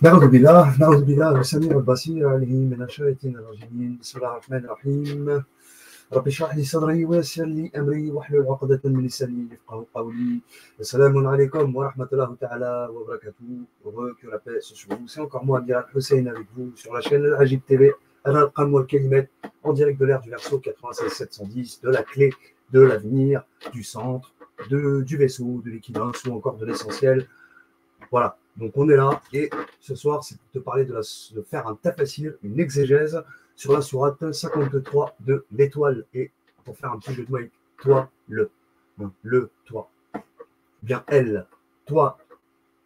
نعوذ بالله السميع البصير عليه من الشياطين الرجيم بسم الله الرحمن الرحيم رب اشرح لي صدري ويسر لي امري واحلل عقدة من لساني يفقهوا قولي السلام عليكم ورحمة الله تعالى وبركاته. Heureux que la paix soit sur vous. C'est encore moi, Amir Hussein, avec vous sur la chaîne Al-Ajib TV, Al-Qam wal Kalimat, en direct de l'ère du Verseau 96 710, de la clé de l'avenir, du centre, du vaisseau, de l'équinoxe ou encore de l'essentiel. Voilà, donc on est là et ce soir c'est pour te parler de faire un tafsir, une exégèse sur la sourate 53 de l'étoile et pour faire un petit jeu de mots avec toi, toi, bien elle, toi,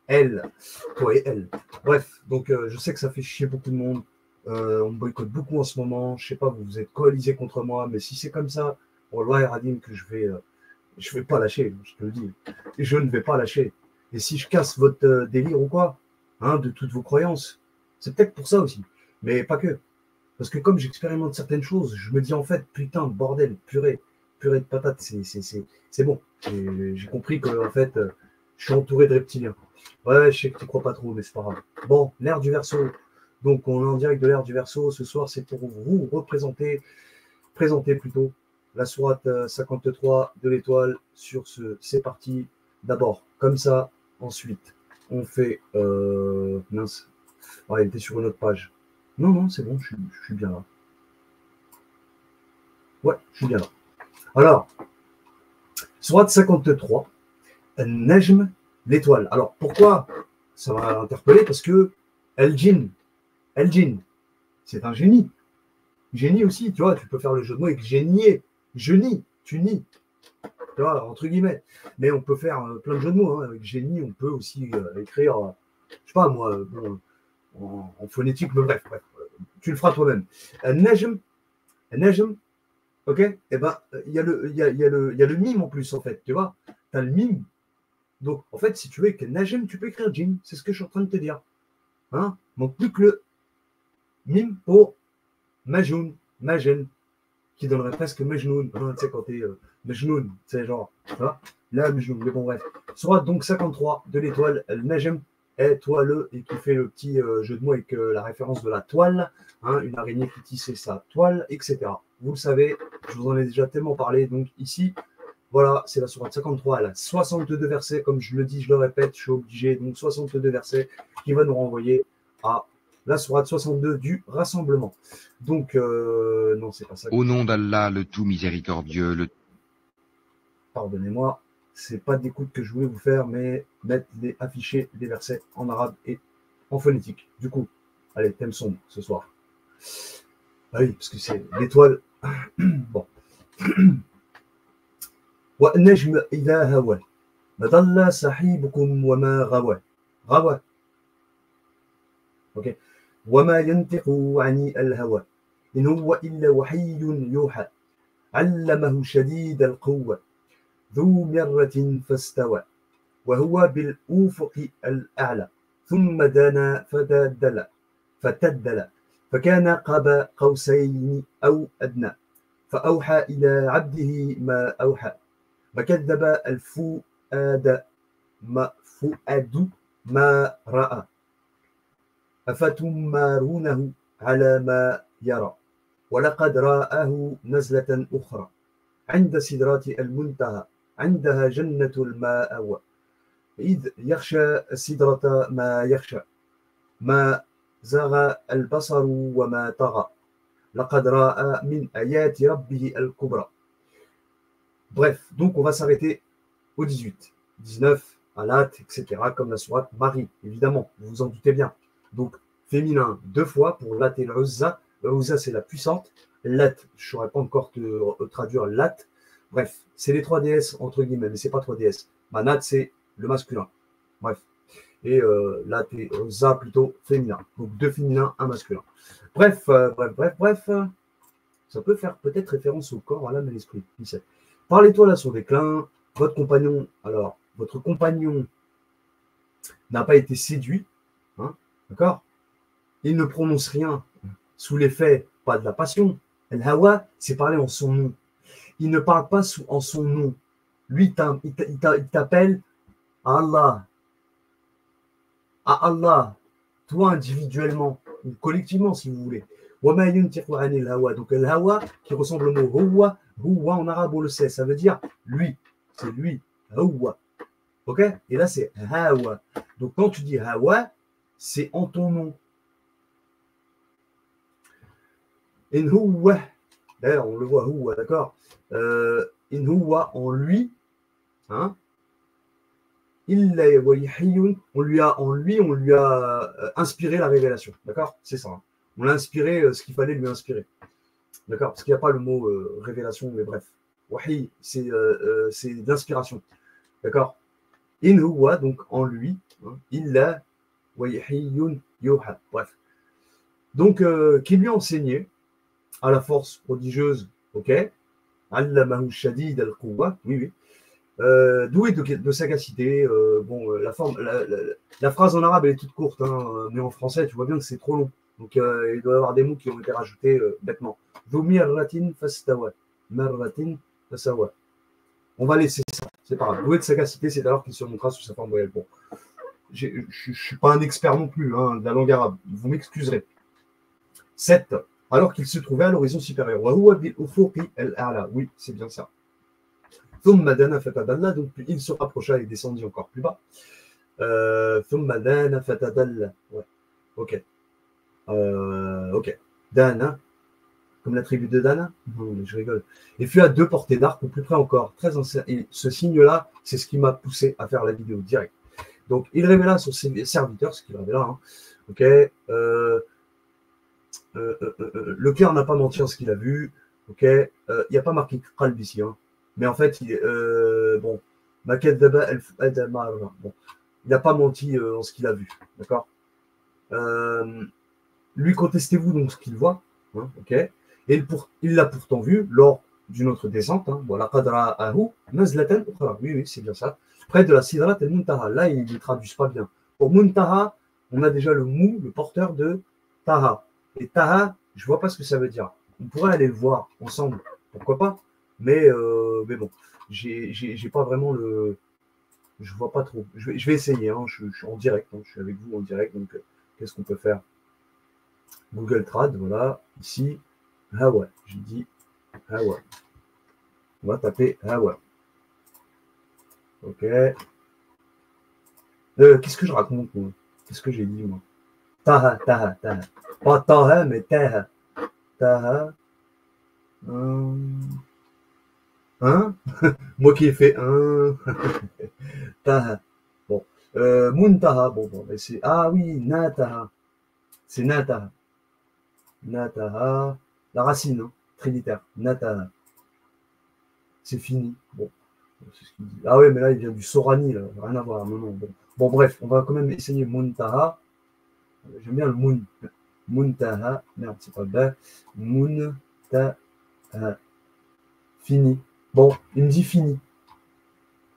elle, toi et elle. Bref, donc je sais que ça fait chier beaucoup de monde, on me boycotte beaucoup en ce moment, je sais pas, vous êtes coalisés contre moi, mais si c'est comme ça, Wallah et Radim que je vais pas lâcher, je te le dis, je ne vais pas lâcher. Et si je casse votre délire ou quoi, de toutes vos croyances, c'est peut-être pour ça aussi. Mais pas que. Parce que comme j'expérimente certaines choses, je me dis en fait, putain, bordel, purée de patates, c'est bon. J'ai compris que en fait, je suis entouré de reptiliens. Ouais, je sais que tu crois pas trop, mais c'est pas grave. Bon, l'ère du Verseau. Donc on est en direct de l'ère du Verseau. Ce soir, c'est pour vous présenter plutôt la sourate 53 de l'étoile. Sur ce, c'est parti. D'abord, comme ça. Ensuite, on fait... mince. Ah, il était sur une autre page. Non, c'est bon, je suis bien là. Ouais, je suis bien là. Alors, sourate 53, Najm, l'étoile. Alors, pourquoi ça m'a interpellé? Parce que El-Jin, c'est un génie. Génie aussi, tu vois, tu peux faire le jeu de mots avec génier. Je nie, tu nies. Tu vois, entre guillemets. Mais on peut faire plein de jeux de mots. Avec génie, on peut aussi écrire, je sais pas moi, en phonétique, mais bref, tu le feras toi-même. Najm, ok? Eh ben, il y a le mime en plus, en fait, tu vois? Tu as le mime. Donc, en fait, si tu veux que Najm, tu peux écrire Jin. C'est ce que je suis en train de te dire. Donc, plus que le mime pour Majoun, qui donnerait presque Majnoun, tu sais, quand t'es Majnoun, tu sais, genre, là, Majnoun, mais bon, bref. Sourate donc 53 de l'étoile, Najm, étoileux, et qui fait le petit jeu de mots avec la référence de la toile, une araignée qui tissait sa toile, etc. Vous le savez, je vous en ai déjà tellement parlé, donc ici, voilà, c'est la sourate 53, elle a 62 versets, comme je le dis, je le répète, je suis obligé, donc 62 versets qui va nous renvoyer à la sourate 62 du rassemblement. Donc, non, c'est pas ça. Au nom d'Allah, le tout miséricordieux, Pardonnez-moi, c'est pas d'écoute que je voulais vous faire, mais afficher des versets en arabe et en phonétique. Du coup, allez, thème sombre ce soir. Ah oui, parce que c'est l'étoile. Bon. وَالنَّجْمُ إِذَا هَوَى مَا ضَلَّ صَاحِبُكُمْ وَمَا غَوَى ok. وَمَا يَنْطِقُ عَنِ الْهَوَى إِنْ هُوَ إِلَّا وَحْيٌ يُوحَى عَلَّمَهُ شَدِيدُ الْقُوَّةِ ذو مرة فاستوى وهو بالأفق الأعلى ثم دنا فتدلى فكان قاب قوسين أو أدنى فأوحى إلى عبده ما أوحى فكذب الفؤاد ما رأى أفتمارونه على ما يرى ولقد رآه نزلة أخرى عند سدرة المنتهى عندها جنة المأوى إذ يخشى السدرة ما يخشى ما زاغ البصر وما طغى لقد رأى من آيات ربه الكبرى. Bref, donc on va s'arrêter au 18, 19, à Lat, etc., comme la sourate Marie, évidemment, vous vous en doutez bien. Donc, féminin 2 fois pour Lat et le Uzza. Le Uzza, c'est la puissante. Lat, je ne saurais pas encore te traduire Lat. Bref, c'est les 3 déesses, entre guillemets, mais ce n'est pas 3 déesses. Manat, c'est le masculin. Bref. Et Lat et Uzza, plutôt féminin. Donc, 2 féminins, 1 masculin. Bref. Ça peut faire peut-être référence au corps, à l'âme et à l'esprit. Qui sait. Par l'étoile à son déclin, votre compagnon n'a pas été séduit, d'accord? Il ne prononce rien sous l'effet, pas de la passion. El Hawa, c'est parler en son nom. Il ne parle pas en son nom. Lui, il t'appelle à Allah. À Allah. toi individuellement, ou collectivement si vous voulez. وَمَا يَنْتِقُ عَنِ الْهَوَى. Donc le hawa qui ressemble au mot huwa, huwa en arabe on le sait, ça veut dire lui, c'est lui, huwa. Ok? Et là c'est hawa. Donc quand tu dis hawa, c'est en ton nom. In huwa, d'ailleurs on le voit huwa, d'accord? In huwa en lui, hein? On lui a inspiré la révélation, d'accord? C'est ça. Hein. On l'a inspiré ce qu'il fallait lui inspirer, d'accord? Parce qu'il n'y a pas le mot révélation, mais bref. Wahi, c'est l'inspiration, d'accord? In huwa, donc en lui, hein, illa wahyun yuha, bref. Donc, qui lui a enseigné à la force prodigieuse, ok? Allamahu shadid al-quwwa, oui, oui. Doué de sagacité. La phrase en arabe elle est toute courte, hein, mais en français, tu vois bien que c'est trop long. Donc, il doit y avoir des mots qui ont été rajoutés bêtement. Marratin fastawa. Marratin fastawa. On va laisser ça, c'est pas grave. Doué de sagacité, c'est alors qu'il se montrera sous sa forme réelle. Bon, je ne suis pas un expert non plus hein, de la langue arabe, vous m'excuserez. 7. Alors qu'il se trouvait à l'horizon supérieur. Oui, c'est bien ça. ثم دنا فتدلى, donc il se rapprocha et descendit encore plus bas. ثم دنا فتدلى. Ouais. Ok. Ok. Dana, comme la tribu de Dana. Non, mais je rigole. Et fut à 2 portées d'arc ou plus près encore. Très ancien. Et ce signe-là, c'est ce qui m'a poussé à faire la vidéo direct. Donc, il révéla sur ses serviteurs, ce qu'il révéla. Hein. Ok. Le cœur n'a pas menti en ce qu'il a vu. Ok. Il n'y a pas marqué qalb ici. Hein. Mais en fait, bon, il n'a pas menti en ce qu'il a vu, d'accord. Lui contestez-vous donc ce qu'il voit, hein, ok. Et il l'a pourtant vu lors d'une autre descente, hein, voilà, oui, c'est bien ça, près de la Sidrat el Muntaha. Là, ils ne traduisent pas bien. Pour Muntaha, on a déjà le mou, le porteur de Taha. Et Taha, je ne vois pas ce que ça veut dire. On pourrait aller le voir ensemble, pourquoi pas. Mais bon, j'ai pas vraiment le. Je vois pas trop. Je vais essayer. Hein, je suis en direct. Hein, je suis avec vous en direct. Donc, qu'est-ce qu'on peut faire? Google Trad, voilà. Ici, Hawa. Je dis Hawa. On va taper Hawa. Ok. Qu'est-ce que je raconte, moi? Qu'est-ce que j'ai dit, moi? Taha. Pas Taha, mais Taha. Taha. Hein? Moi qui ai fait un. Taha. Bon. Muntaha. Bon, c'est. Ah oui, Nataha. C'est Nataha. Nataha. La racine, hein, trinitaire. Nataha. C'est fini. Bon. C'est ce qu'il dit. Ah oui, mais là, il vient du Sorani, là. Rien à voir. Non. Bon, bref, on va quand même essayer Muntaha. J'aime bien le Mun. Muntaha. Merde, c'est pas bien. Muntaha. Fini. Bon, il me dit fini.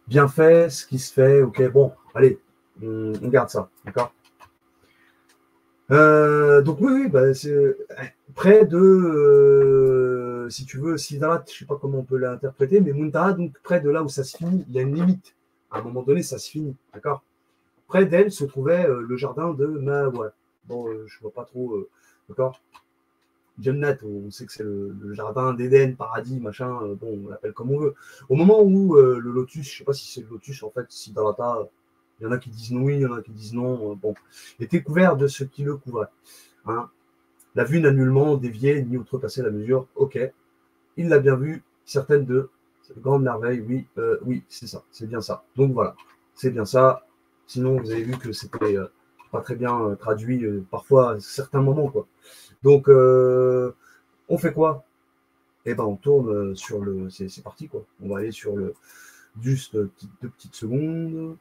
Bien fait, ce qui se fait, ok, bon, allez, on garde ça, d'accord. Donc oui, bah, c'est près de, si tu veux, Sidrat, je ne sais pas comment on peut l'interpréter, mais Muntaha, donc près de là où ça se finit, il y a une limite. À un moment donné, ça se finit, d'accord. Près d'elle se trouvait le jardin de Mawa. Bon, je ne vois pas trop, d'accord. Jannat, on sait que c'est le jardin d'Éden, paradis, machin, bon, on l'appelle comme on veut. Au moment où le lotus, je ne sais pas si c'est le lotus, en fait, Siddhartha, il y en a qui disent oui, il y en a qui disent non, bon, était couvert de ce qui le couvrait. Hein. La vue n'a nullement dévié ni outrepassé la mesure, ok. Il l'a bien vu, certaines de ces grandes merveilles, oui, c'est ça, c'est bien ça. Donc voilà, c'est bien ça. Sinon, vous avez vu que c'était pas très bien traduit, parfois, à certains moments, quoi. Donc, on fait quoi? Eh ben, on tourne sur le. C'est parti, quoi. On va aller sur le. Juste 2 petites secondes.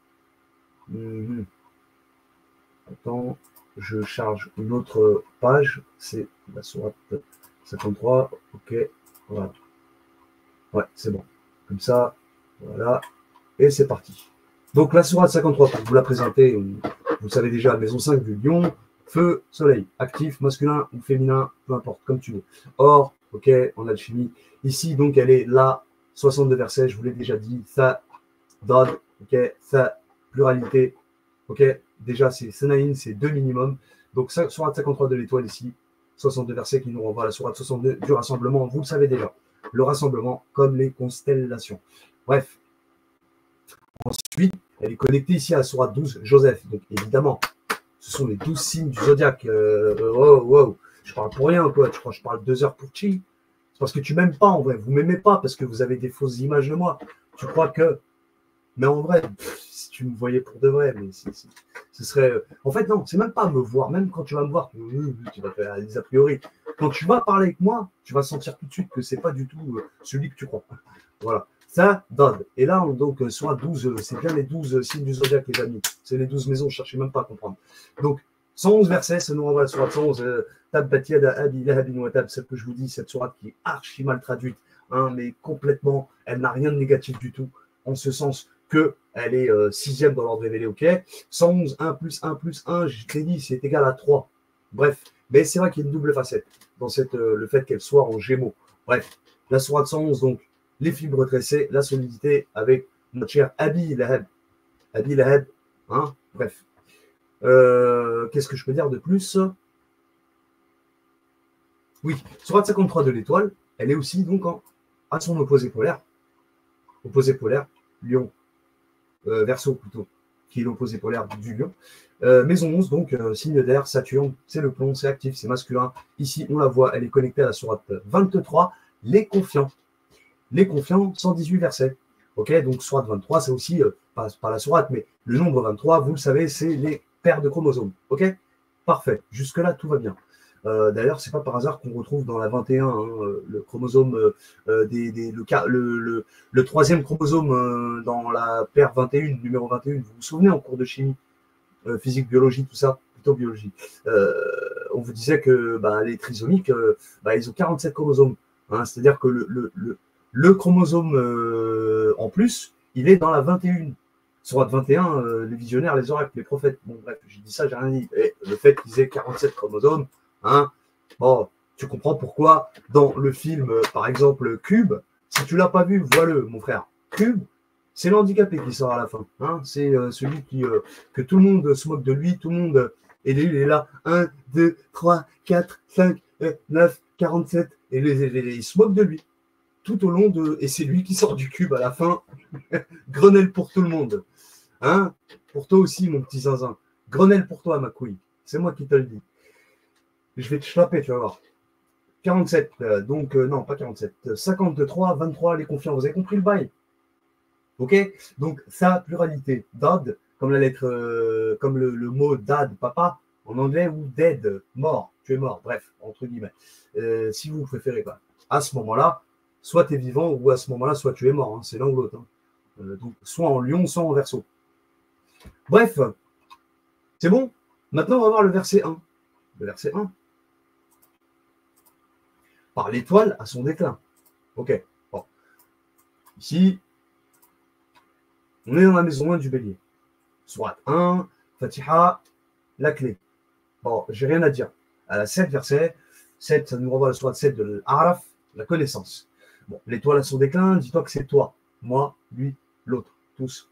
Attends, je charge une autre page. C'est la sourate 53. Ok, voilà. Ouais, c'est bon. Comme ça, voilà. Et c'est parti. Donc, la sourate 53, pour vous la présenter, vous savez déjà, maison 5 du lion. Feu, soleil, actif, masculin ou féminin, peu importe, comme tu veux. Or, ok, en alchimie, ici, donc, elle est là, 62 versets, je vous l'ai déjà dit, ça, dad, ok, ça, pluralité, ok, déjà, c'est Sanaïn, c'est 2 minimum, Donc, sourate 53 de l'étoile ici, 62 versets qui nous renvoient à la sourate 62 du rassemblement. Vous le savez déjà. Le rassemblement comme les constellations. Bref. Ensuite, elle est connectée ici à la sourate 12, Joseph. Donc, évidemment, ce sont les 12 signes du zodiaque. Wow. Je parle pour rien, quoi. Je crois que je parle 2 heures pour chi. C'est parce que tu m'aimes pas, en vrai. Vous m'aimez pas parce que vous avez des fausses images de moi. Tu crois que... Mais en vrai, si tu me voyais pour de vrai, mais ce serait... En fait, non, c'est même pas me voir. Même quand tu vas me voir, tu vas faire des a priori. Quand tu vas parler avec moi, tu vas sentir tout de suite que c'est pas du tout celui que tu crois. Voilà. Ça, Dod. Et là, donc, soit 12, c'est bien les 12 signes du zodiaque, les amis. C'est les 12 maisons, je ne cherchais même pas à comprendre. Donc, 111 versets, ça nous renvoie à la sourate 111, Tabbat yada abi lahabin wa tab, celle que je vous dis, cette sourate qui est archi mal traduite, hein, mais complètement, elle n'a rien de négatif du tout, en ce sens qu'elle est sixième dans l'ordre révélé, ok. 111, 1 plus 1 plus 1, je t'ai dit, c'est égal à 3. Bref, mais c'est vrai qu'il y a une double facette dans le fait qu'elle soit en gémeaux. Bref, la sourate 111, donc, les fibres tressées, la solidité avec notre cher Abi Lahab. Abi Lahab, hein, bref. Qu'est-ce que je peux dire de plus? Oui, sourate 53 de l'étoile, elle est aussi donc à son opposé polaire. Opposé polaire, Lion, Verseau plutôt, qui est l'opposé polaire du Lion. Maison 11, donc signe d'air, Saturne, c'est le plomb, c'est actif, c'est masculin. Ici, on la voit, elle est connectée à la sourate 23, les confiants. Les confiants, 118 versets. Ok, donc sourate 23, c'est aussi, pas la sourate, mais le nombre 23, vous le savez, c'est les paires de chromosomes. Ok, parfait. Jusque-là, tout va bien. D'ailleurs, c'est pas par hasard qu'on retrouve dans la 21 le chromosome, le troisième chromosome dans la paire 21, numéro 21. Vous vous souvenez en cours de chimie, physique, biologie, tout ça, plutôt biologie. On vous disait que les trisomiques, ils ont 47 chromosomes. Hein, c'est-à-dire que le chromosome en plus, il est dans la 21. Sourate 21, les visionnaires, les oracles, les prophètes. Bon, bref, j'ai dit ça, j'ai rien dit. Et le fait qu'ils aient 47 chromosomes, hein, bon, tu comprends pourquoi dans le film, par exemple, Cube, si tu l'as pas vu, vois-le, mon frère. Cube, c'est l'handicapé qui sort à la fin. Hein, c'est celui que tout le monde se moque de lui, tout le monde. Et lui, il est là, 1, 2, 3, 4, 5, 9, 47. Et il se moque de lui. Tout au long de... Et c'est lui qui sort du cube à la fin. Grenelle pour tout le monde. Hein? Pour toi aussi, mon petit zinzin. Grenelle pour toi, ma couille. C'est moi qui te le dis. Je vais te chlapper, tu vas voir. 47, non, pas 47. 53, 23, les confiants. Vous avez compris le bail? Ok? Donc, sa pluralité. Dad, comme la lettre, comme le mot dad, papa, en anglais, ou dead, mort. Tu es mort. Bref, entre guillemets. Si vous préférez pas. À ce moment-là, soit tu es vivant, ou à ce moment-là, soit tu es mort. Hein, c'est l'un ou l'autre. Hein. Donc, soit en lion, soit en verseau. Bref, c'est bon. Maintenant, on va voir le verset 1. Le verset 1. Par l'étoile à son déclin. Ok. Bon. Ici, on est dans la maison 1 du bélier. Sourate 1, Fatiha, la clé. Bon, j'ai rien à dire. À la 7 verset, 7, ça nous renvoie à la sourate 7 de l'Araf, la connaissance. Bon, l'étoile à son déclin, dis-toi que c'est toi, moi, lui, l'autre, tous.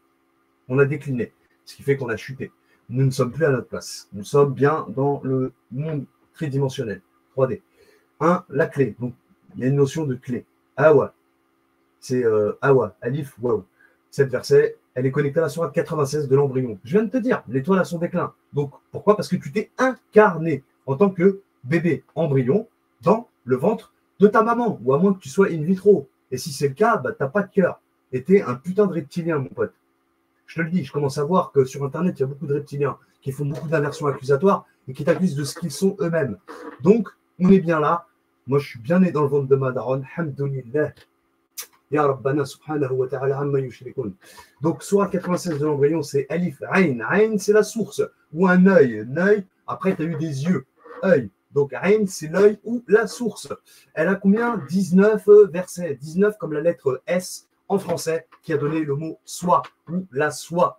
On a décliné, ce qui fait qu'on a chuté. Nous ne sommes plus à notre place. Nous sommes bien dans le monde tridimensionnel, 3D. 1, la clé. Donc, il y a une notion de clé. Awa. C'est Awa, Alif, Waouh. Cette verset, elle est connectée à la sourate 96 de l'embryon. Je viens de te dire, l'étoile à son déclin. Donc, pourquoi? Parce que tu t'es incarné en tant que bébé embryon dans le ventre de ta maman, ou à moins que tu sois in vitro. Et si c'est le cas, tu n'as pas de cœur. Et tu es un putain de reptilien, mon pote. Je te le dis, je commence à voir que sur Internet, il y a beaucoup de reptiliens qui font beaucoup d'inversions accusatoires et qui t'accusent de ce qu'ils sont eux-mêmes. Donc, on est bien là. Moi, je suis bien né dans le ventre de ma daronne. Alhamdoulilah. Ya Rabbana subhanahu wa ta'ala amma yushrikun. Donc, sourate 96 de l'embryon, c'est Alif, Ain. Ain, c'est la source. Ou un œil. Un œil, après, tu as eu des yeux. Œil. Donc, Ain, c'est l'œil ou la source. Elle a combien? 19 versets. 19 comme la lettre S en français, qui a donné le mot soie, ou la soie,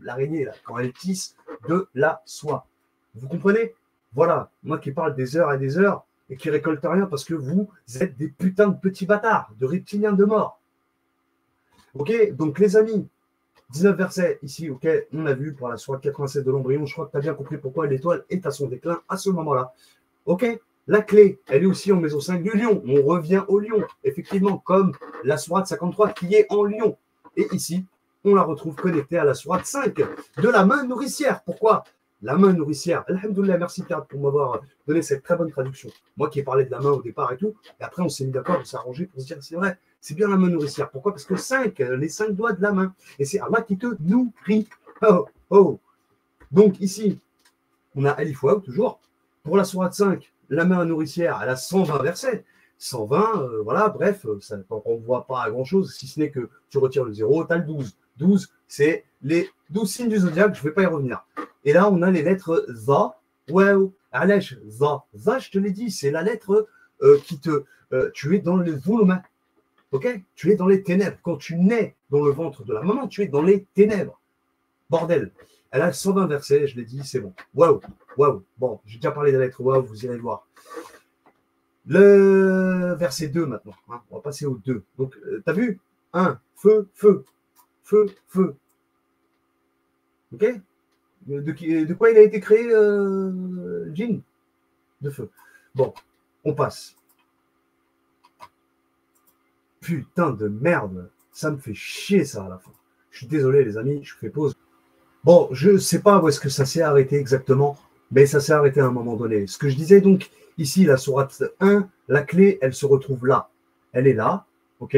l'araignée, là, quand elle tisse de la soie. Vous comprenez? Voilà, moi qui parle des heures et des heures, et qui récolte rien parce que vous êtes des putains de petits bâtards, de reptiliens de mort. Ok, donc les amis, 19 versets ici, ok, on a vu pour la sourate 87 de l'embryon. Je crois que tu as bien compris pourquoi l'étoile est à son déclin à ce moment-là. Ok, la clé, elle est aussi en maison 5 du lion. On revient au lion, effectivement, comme la sourate 53 qui est en lion. Et ici, on la retrouve connectée à la sourate 5 de la main nourricière. Pourquoi la main nourricière? Alhamdoulilah, merci Pierre pour m'avoir donné cette très bonne traduction. Moi qui ai parlé de la main au départ et tout, et après on s'est mis d'accord, on s'est arrangé pour se dire c'est vrai, c'est bien la main nourricière. Pourquoi? Parce que 5, les 5 doigts de la main. Et c'est Allah qui te nourrit. Oh, oh. Donc ici, on a Alif Waw toujours. Pour la sourate 5, la main nourricière, elle a 120 versets. 120, voilà, bref, ça ne renvoie pas à grand-chose, si ce n'est que tu retires le 0, tu as le 12. 12, c'est les 12 signes du zodiaque, je ne vais pas y revenir. Et là, on a les lettres Za, Waw, Alech, Za. Za, je te l'ai dit, c'est la lettre qui te... tu es dans le volume, ok? Tu es dans les ténèbres. Quand tu nais dans le ventre de la maman, tu es dans les ténèbres. Bordel. Elle a 120 versets, je l'ai dit, c'est bon. Waouh, waouh. Bon, j'ai déjà parlé de la lettre waouh, vous irez le voir. Le verset 2 maintenant. Hein, on va passer au 2. Donc, tu as vu 1, feu, feu, feu, feu. Ok? De quoi il a été créé, Jinn? De feu. Bon, on passe. Putain de merde. Ça me fait chier ça à la fin. Je suis désolé les amis, je fais pause. Bon, je ne sais pas où est-ce que ça s'est arrêté exactement, mais ça s'est arrêté à un moment donné. Ce que je disais donc, ici, la sourate 1, la clé, elle se retrouve là. Elle est là, ok?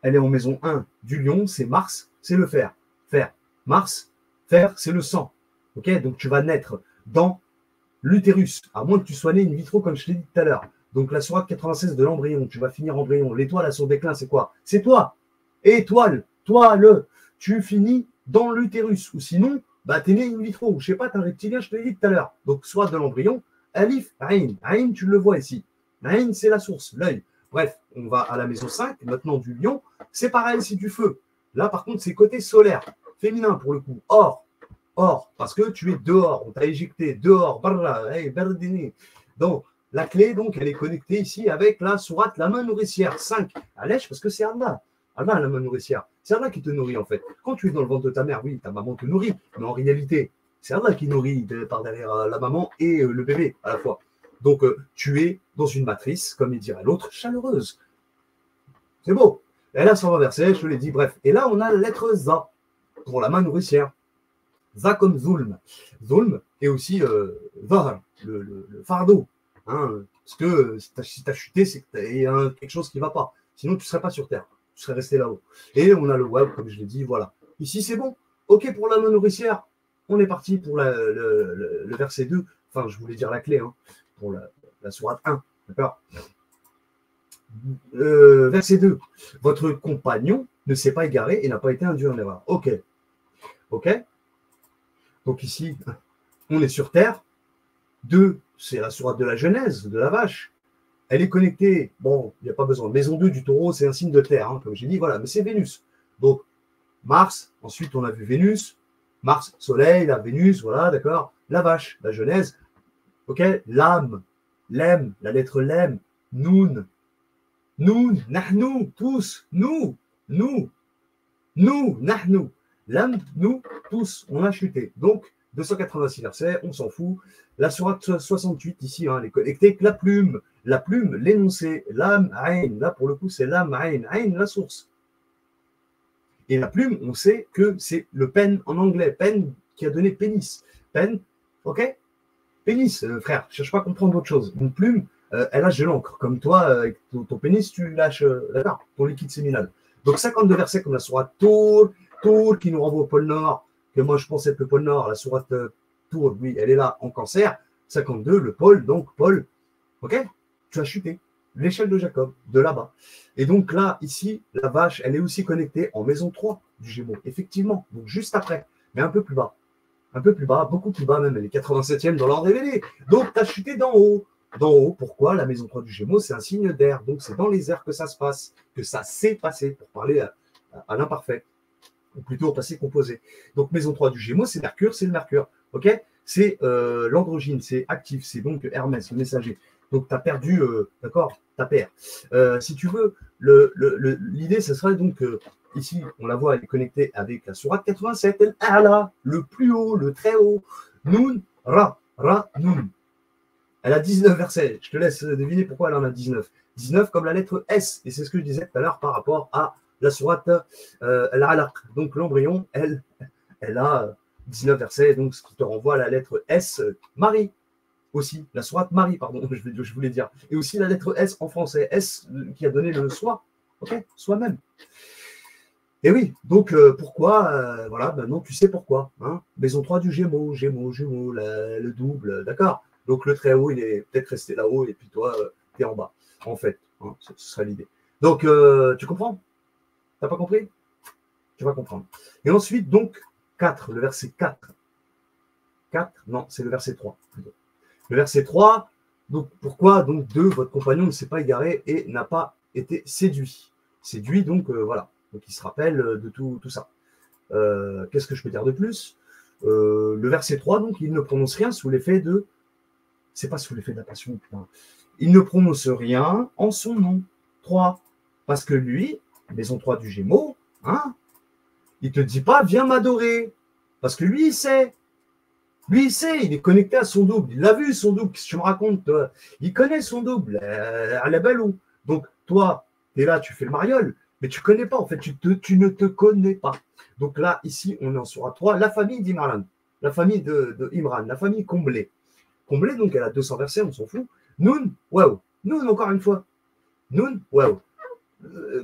Elle est en maison 1 du lion, c'est Mars, c'est le fer. Fer, Mars, fer, c'est le sang. Ok? Donc tu vas naître dans l'utérus, à moins que tu sois né in vitro, comme je t'ai dit tout à l'heure. Donc la sourate 96 de l'embryon, tu vas finir embryon. L'étoile à son déclin, c'est quoi? C'est toi. Étoile, toi, tu finis dans l'utérus. Ou sinon, bah, tu es né in vitro. Ou je sais pas, tu es un reptilien, je te l'ai dit tout à l'heure. Donc soit de l'embryon, Alif, Aïn. Aïn, tu le vois ici. Aïn, c'est la source, l'œil. Bref, on va à la maison 5, maintenant du lion. C'est pareil, c'est du feu. Là, par contre, c'est côté solaire. Féminin, pour le coup. Or, parce que tu es dehors. On t'a éjecté dehors. Donc, la clé, donc, elle est connectée ici avec la sourate, la main nourricière. 5. Allège, parce que c'est Allah. Allah, la main nourricière. C'est Allah qui te nourrit, en fait. Quand tu es dans le ventre de ta mère, oui, ta maman te nourrit. Mais en réalité, c'est Allah qui nourrit par derrière la maman et le bébé à la fois. Donc, tu es dans une matrice, comme il dirait l'autre, chaleureuse. C'est beau. Elle a 120 versets, je te l'ai dit, bref. Et là, on a la lettre Za, pour la main nourricière. Za comme Zulm. Zulm est aussi Zahr, le fardeau. Hein, parce que si tu as chuté, c'est qu'il y a quelque chose qui ne va pas. Sinon, tu ne serais pas sur Terre. Tu serais resté là-haut. Et on a le web, comme je l'ai dit, voilà. Ici, c'est bon. OK pour la main nourricière. On est parti pour le verset 2. Enfin, je voulais dire la clé, hein, pour la sourate 1. D'accord? Verset 2. Votre compagnon ne s'est pas égaré et n'a pas été induit en erreur. OK. OK? Donc ici, on est sur Terre. 2, c'est la sourate de la Genèse, de la vache. Elle est connectée. Bon, il n'y a pas besoin. Maison 2 du taureau, c'est un signe de terre, hein, comme j'ai dit. Voilà, mais c'est Vénus. Donc, Mars. Ensuite, on a vu Vénus. Mars, Soleil, la Vénus, voilà, d'accord. La vache, la Genèse. OK? L'âme, l'em, la lettre l'em. Noun. Noun, nahnou, tous. Nous, nahnou. L'âme, nous, tous. On a chuté. Donc, 286 versets, on s'en fout. La sourate 68, ici, hein, elle est connectée avec la plume. La plume, l'énoncé, l'âme, aïn. Là, pour le coup, c'est l'âme, aïn. Aïn, la source. Et la plume, on sait que c'est le pen en anglais. Pen qui a donné pénis. Pen, ok? Pénis, frère, je ne cherche pas à comprendre autre chose. Une plume, elle lâche de l'encre. Comme toi, avec ton pénis, tu lâches ton liquide séminal. Donc, 52 versets comme la sourate Tour qui nous renvoie au pôle Nord, que moi je pense être le pôle Nord. La sourate Tour, oui, elle est là en cancer. 52, le pôle, donc pôle, ok? Tu as chuté. L'échelle de Jacob, de là-bas. Et donc là, ici, la vache, elle est aussi connectée en maison 3 du Gémeaux, effectivement, donc juste après, mais un peu plus bas. Un peu plus bas, beaucoup plus bas même, elle est 87e dans l'ordre révélé. Donc, tu as chuté d'en haut. D'en haut, pourquoi? La maison 3 du Gémeaux, c'est un signe d'air. Donc, c'est dans les airs que ça se passe, que ça s'est passé, pour parler à l'imparfait, ou plutôt au passé composé. Donc, maison 3 du Gémeaux, c'est Mercure, c'est le Mercure. Ok? C'est l'androgyne, c'est actif, c'est donc Hermès, le messager. Donc, tu as perdu, d'accord? Tu as perdu. Si tu veux, l'idée, ce serait donc ici, on la voit, elle est connectée avec la sourate 87, Al-A'la, le plus haut, le très haut. Nun, Ra, Ra, Nun. Elle a 19 versets. Je te laisse deviner pourquoi elle en a 19. 19 comme la lettre S. Et c'est ce que je disais tout à l'heure par rapport à la sourate Al-Alaq. Donc l'embryon, elle a 19 versets. Donc ce qui te renvoie à la lettre S, Marie. Aussi, la sourate Marie, pardon, je voulais dire. Et aussi la lettre S en français. S qui a donné le soi. Ok, soi-même. Et oui, donc pourquoi voilà, maintenant tu sais pourquoi. Hein, maison 3 du Gémeaux, le double, d'accord. Donc le très haut, il est peut-être resté là-haut et puis toi, tu es en bas, en fait. Hein, ce serait l'idée. Donc, tu comprends? T'as pas compris? Tu vas comprendre. Et ensuite, donc, 4, le verset 4. 4, non, c'est le verset 3. Plutôt. Le verset 3, donc pourquoi donc 2, votre compagnon ne s'est pas égaré et n'a pas été séduit. Séduit, donc voilà. Donc il se rappelle de tout ça. Qu'est-ce que je peux dire de plus? Le verset 3, donc, il ne prononce rien sous l'effet de... C'est pas sous l'effet de la passion, putain. Il ne prononce rien en son nom. 3. Parce que lui, maison 3 du Gémeaux, hein, il ne te dit pas, viens m'adorer. Parce que lui, il sait. Lui, il sait, il est connecté à son double. Il l'a vu, son double. Qu'est-ce que tu me racontes, toi? Il connaît son double. À la belle ou. Donc, toi, tu es là, tu fais le mariole, mais tu ne connais pas. En fait, tu ne te connais pas. Donc là, ici, on en sera 3. La famille d'Imran. La famille de Imran. La famille comblée. Comblée, donc elle a 200 versets, on s'en fout. Noun, waouh. Noun, encore une fois. Noun, waouh.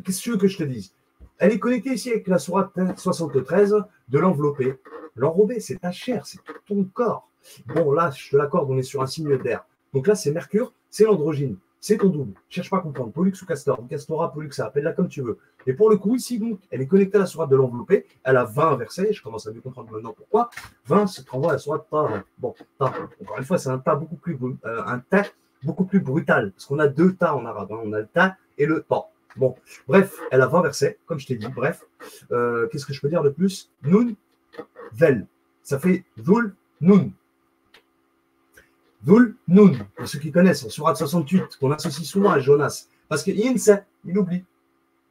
Qu'est-ce que tu veux que je te dise? Elle est connectée ici avec la sourate 73 de l'enveloppé. L'enrobé, c'est ta chair, c'est tout ton corps. Bon, là, je te l'accorde, on est sur un signe d'air. Donc là, c'est Mercure, c'est l'androgyne, c'est ton double. Cherche pas à comprendre. Pollux ou Castor, Castora, Pollux, appelle-la comme tu veux. Et pour le coup, ici, donc, elle est connectée à la sourate de l'enveloppé. Elle a 20 versets. Je commence à mieux comprendre maintenant pourquoi. 20, se renvoie à la sourate Ta. Bon, Ta. Encore une fois, c'est un Ta beaucoup plus, beaucoup plus brutal. Parce qu'on a 2 Ta en arabe. Hein. On a le Ta et le Ta. Bon, bref, elle a 20 versets, comme je t'ai dit. Bref, qu'est-ce que je peux dire de plus? Nun, Vel. Ça fait Dhul, Nun. Dhul, Nun. Pour ceux qui connaissent, en sourate 68, qu'on associe souvent à Jonas. Parce que Yinsa, il oublie.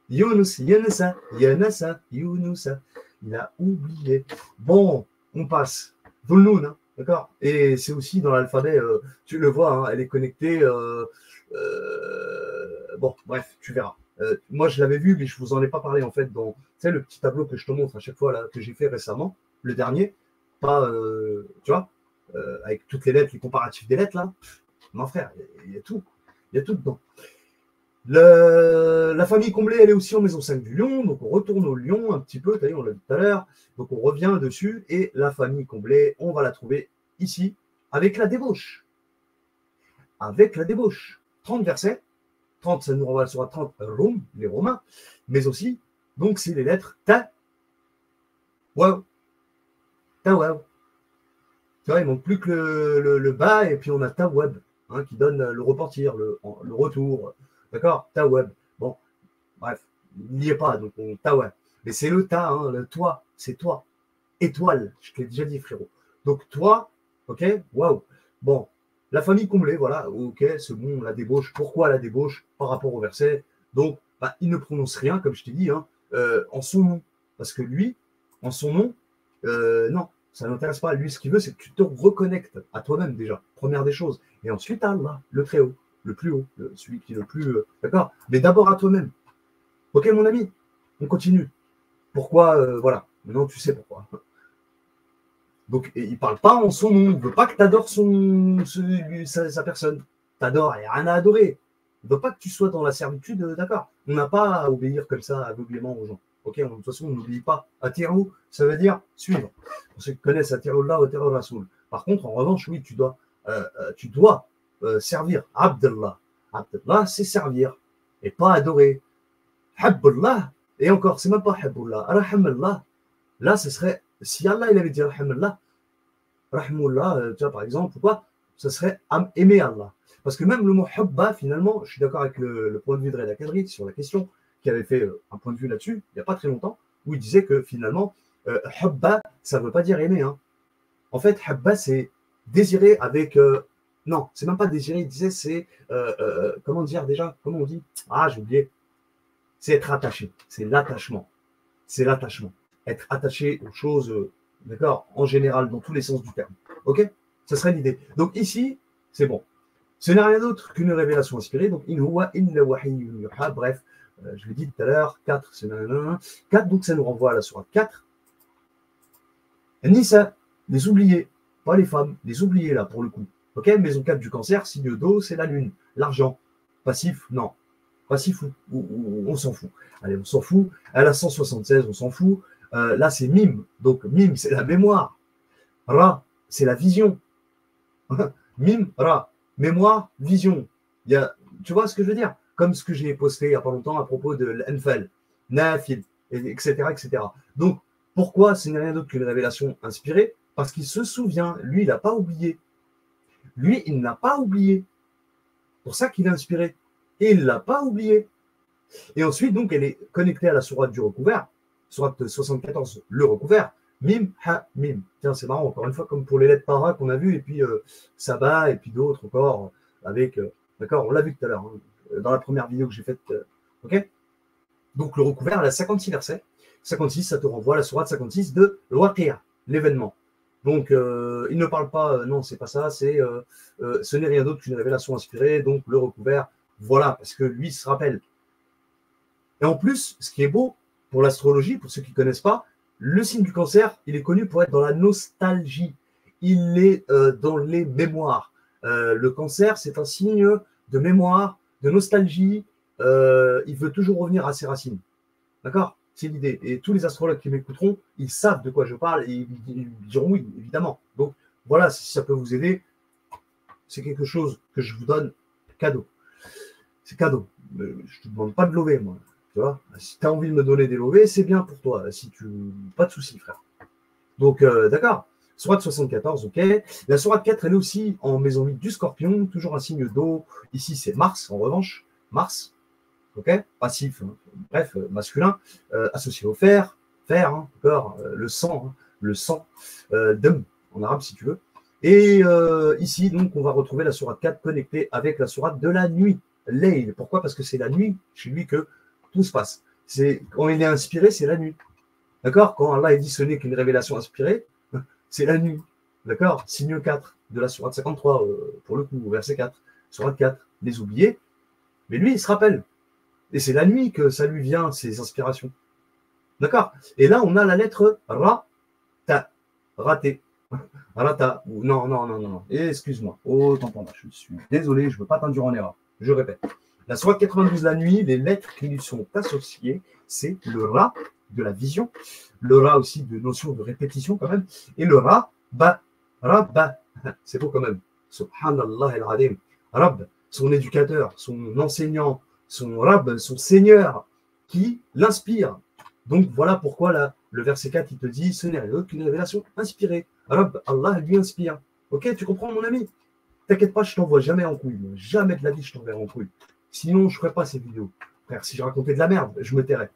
Yunus, Yunasa, Yanasa, Yunusa. Il a oublié. Bon, on passe. Dhul Nun, hein, d'accord? Et c'est aussi dans l'alphabet, tu le vois, hein, elle est connectée. Bon, bref, tu verras. Moi, je l'avais vu, mais je ne vous en ai pas parlé en fait dans le petit tableau que je te montre à chaque fois là, que j'ai fait récemment, le dernier, pas, tu vois, avec toutes les lettres, les comparatifs des lettres là. Mon frère, il y a tout. Il y a tout dedans. La famille comblée, elle est aussi en maison 5 du lion, donc on retourne au lion un petit peu, t'as vu, on l'a vu tout à l'heure, donc on revient dessus, et la famille comblée, on va la trouver ici, avec la débauche. Avec la débauche. 30 versets, 30, ça nous renvoie sur 30 Rome, les Romains, mais aussi, donc c'est les lettres Ta, Waouh, Ta, Waouh. Tu vois, il manque plus que le bas, et puis on a Ta Web, hein, qui donne le repentir, le retour. D'accord? Ta Web. Bon, bref, il n'y est pas, donc on Ta Web. Mais c'est le Ta, hein, le toi, c'est toi. Étoile, je te l'ai déjà dit, frérot. Donc toi, ok, waouh. Bon, la famille comblée, voilà, ok, c'est bon, la débauche. Pourquoi la débauche par rapport au verset? Donc, bah, il ne prononce rien, comme je t'ai dit, hein, en son nom. Parce que lui, en son nom, non, ça n'intéresse pas. Lui, ce qu'il veut, c'est que tu te reconnectes à toi-même déjà, première des choses. Et ensuite à Allah, le très haut, le plus haut, celui qui est le plus... d'accord? Mais d'abord à toi-même. Ok, mon ami? On continue. Pourquoi, voilà. Maintenant, tu sais pourquoi. Donc, il ne parle pas en son nom. Il ne veut pas que tu adores sa personne. Tu adores, il n'y a rien à adorer. Il ne veut pas que tu sois dans la servitude, d'accord. On n'a pas à obéir comme ça aveuglément aux gens. Ok, de toute façon, on n'oublie pas. Atiru, ça veut dire suivre. Pour ceux qui connaissent Atirullah, Atirul Rasoul. Par contre, en revanche, oui, tu dois servir. Abdallah. Abdallah, c'est servir et pas adorer. Habbullah, et encore, c'est même pas Habbullah. Rahamallah, là, ce serait, si Allah, il avait dit Rahamallah, Rahmullah, tu vois, par exemple, quoi, ce serait aimer Allah. Parce que même le mot Hubba, finalement, je suis d'accord avec le point de vue de Reda Kadri sur la question, qui avait fait un point de vue là-dessus, il n'y a pas très longtemps, où il disait que finalement, Hubba, ça ne veut pas dire aimer. Hein. En fait, Hubba, c'est désirer avec. Non, c'est même pas désirer, il disait, c'est. Comment dire déjà? Comment on dit? Ah, j'ai oublié. C'est être attaché, c'est l'attachement. c'est l'attachement. Être attaché aux choses, d'accord, en général, dans tous les sens du terme. Ok? Ça serait l'idée. Donc ici, c'est bon. Ce n'est rien d'autre qu'une révélation inspirée. Donc, in huwa illa wahyun yuha. Bref, je l'ai dit tout à l'heure, 4, c'est 4, donc ça nous renvoie à la sourate 4. Nisa, les oubliés, pas les femmes, les oubliés là pour le coup. Ok, maison 4 du cancer, signe d'eau, c'est la lune. L'argent, passif, non. Passif, on s'en fout. Allez, on s'en fout. À la 176, on s'en fout. Là, c'est mime. Donc, mime, c'est la mémoire. Ra, c'est la vision. Mime, ra, mémoire, vision. Il y a, tu vois ce que je veux dire? Comme ce que j'ai posté il n'y a pas longtemps à propos de l'Enfel, Nafil, etc., etc. Donc, pourquoi ce n'est rien d'autre qu'une révélation inspirée? Parce qu'il se souvient. Lui, il n'a pas oublié. Lui, il n'a pas oublié. Pour ça qu'il est inspiré. Et il ne l'a pas oublié. Et ensuite, donc, elle est connectée à la sourate du recouvert, sourate 74, le recouvert, mim, ha, mim. Tiens, c'est marrant, encore une fois, comme pour les lettres para qu'on a vues, et puis Saba, et puis d'autres encore, avec, d'accord, on l'a vu tout à l'heure, hein, dans la première vidéo que j'ai faite, ok. Donc, le recouvert, elle a 56 versets. 56, ça te renvoie à la sourate 56 de l'Waqi'a, l'événement. Donc, il ne parle pas, non, c'est pas ça, c'est, ce n'est rien d'autre qu'une révélation inspirée, donc le recouvert, voilà, parce que lui se rappelle. Et en plus, ce qui est beau pour l'astrologie, pour ceux qui ne connaissent pas, le signe du cancer, il est connu pour être dans la nostalgie. Il est dans les mémoires. Le cancer, c'est un signe de mémoire, de nostalgie. Il veut toujours revenir à ses racines. D'accord? C'est l'idée. Et tous les astrologues qui m'écouteront, ils savent de quoi je parle et ils diront oui, évidemment. Donc voilà, si ça peut vous aider, c'est quelque chose que je vous donne cadeau. C'est cadeau. Je ne te demande pas de lever, moi. Tu vois, si tu as envie de me donner des lovés, c'est bien pour toi. Si tu... Pas de souci, frère. Donc, d'accord. Sourate 74, ok. La sourate 4, elle est aussi en maison 8 du Scorpion, toujours un signe d'eau. Ici, c'est Mars, en revanche. Mars, ok. Passif, hein. Bref, masculin, associé au fer, hein, d'accord. Le sang, dum, en arabe, si tu veux. Et ici, donc, on va retrouver la sourate 4 connectée avec la sourate de la nuit. Layl. Pourquoi? Parce que c'est la nuit chez lui que tout se passe. Quand il est inspiré, c'est la nuit. D'accord? Quand Allah dit ce n'est qu'une révélation inspirée, c'est la nuit. D'accord? Signe 4 de la sourate 53, pour le coup, verset 4. Sourate 4, les oubliés. Mais lui, il se rappelle. Et c'est la nuit que ça lui vient, ces inspirations. D'accord? Et là, on a la lettre Ra, ta, raté. Rata, non. Excuse-moi. Autant pour moi. Je suis désolé, je ne veux pas t'induire en erreur. Je répète. La sourate 92, la nuit, les lettres qui lui sont associées, c'est le Ra de la vision, le Ra aussi de notion de répétition quand même, et le Ra, ba, c'est beau quand même. Subhanallah al-Adim. Rab, son éducateur, son enseignant, son Rab, son Seigneur, qui l'inspire. Donc voilà pourquoi là, le verset 4, il te dit, ce n'est rien d'autre qu'une révélation inspirée. Rab, Allah lui inspire. Ok, tu comprends mon ami? T'inquiète pas, je t'envoie jamais en couille. Jamais de la vie, je t'enverrai en couille. Sinon, je ne ferais pas ces vidéos. Frère, si je racontais de la merde, je me tairais.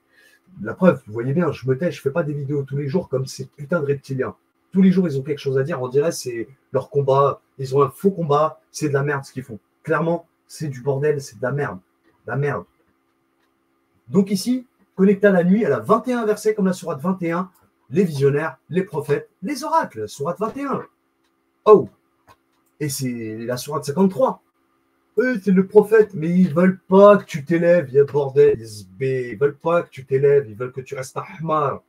La preuve, vous voyez bien, je me tais, je ne fais pas des vidéos tous les jours comme ces putains de reptiliens. Tous les jours, ils ont quelque chose à dire. On dirait c'est leur combat. Ils ont un faux combat. C'est de la merde ce qu'ils font. Clairement, c'est du bordel, c'est de la merde. La merde. Donc ici, connecté à la nuit, elle a 21 versets comme la sourate 21. Les visionnaires, les prophètes, les oracles. Sourate 21. Oh! Et c'est la sourate 53. Oui, c'est le prophète, mais ils veulent pas que tu t'élèves, il y a bordel, ils veulent pas que tu t'élèves, ils veulent que tu restes un hamar.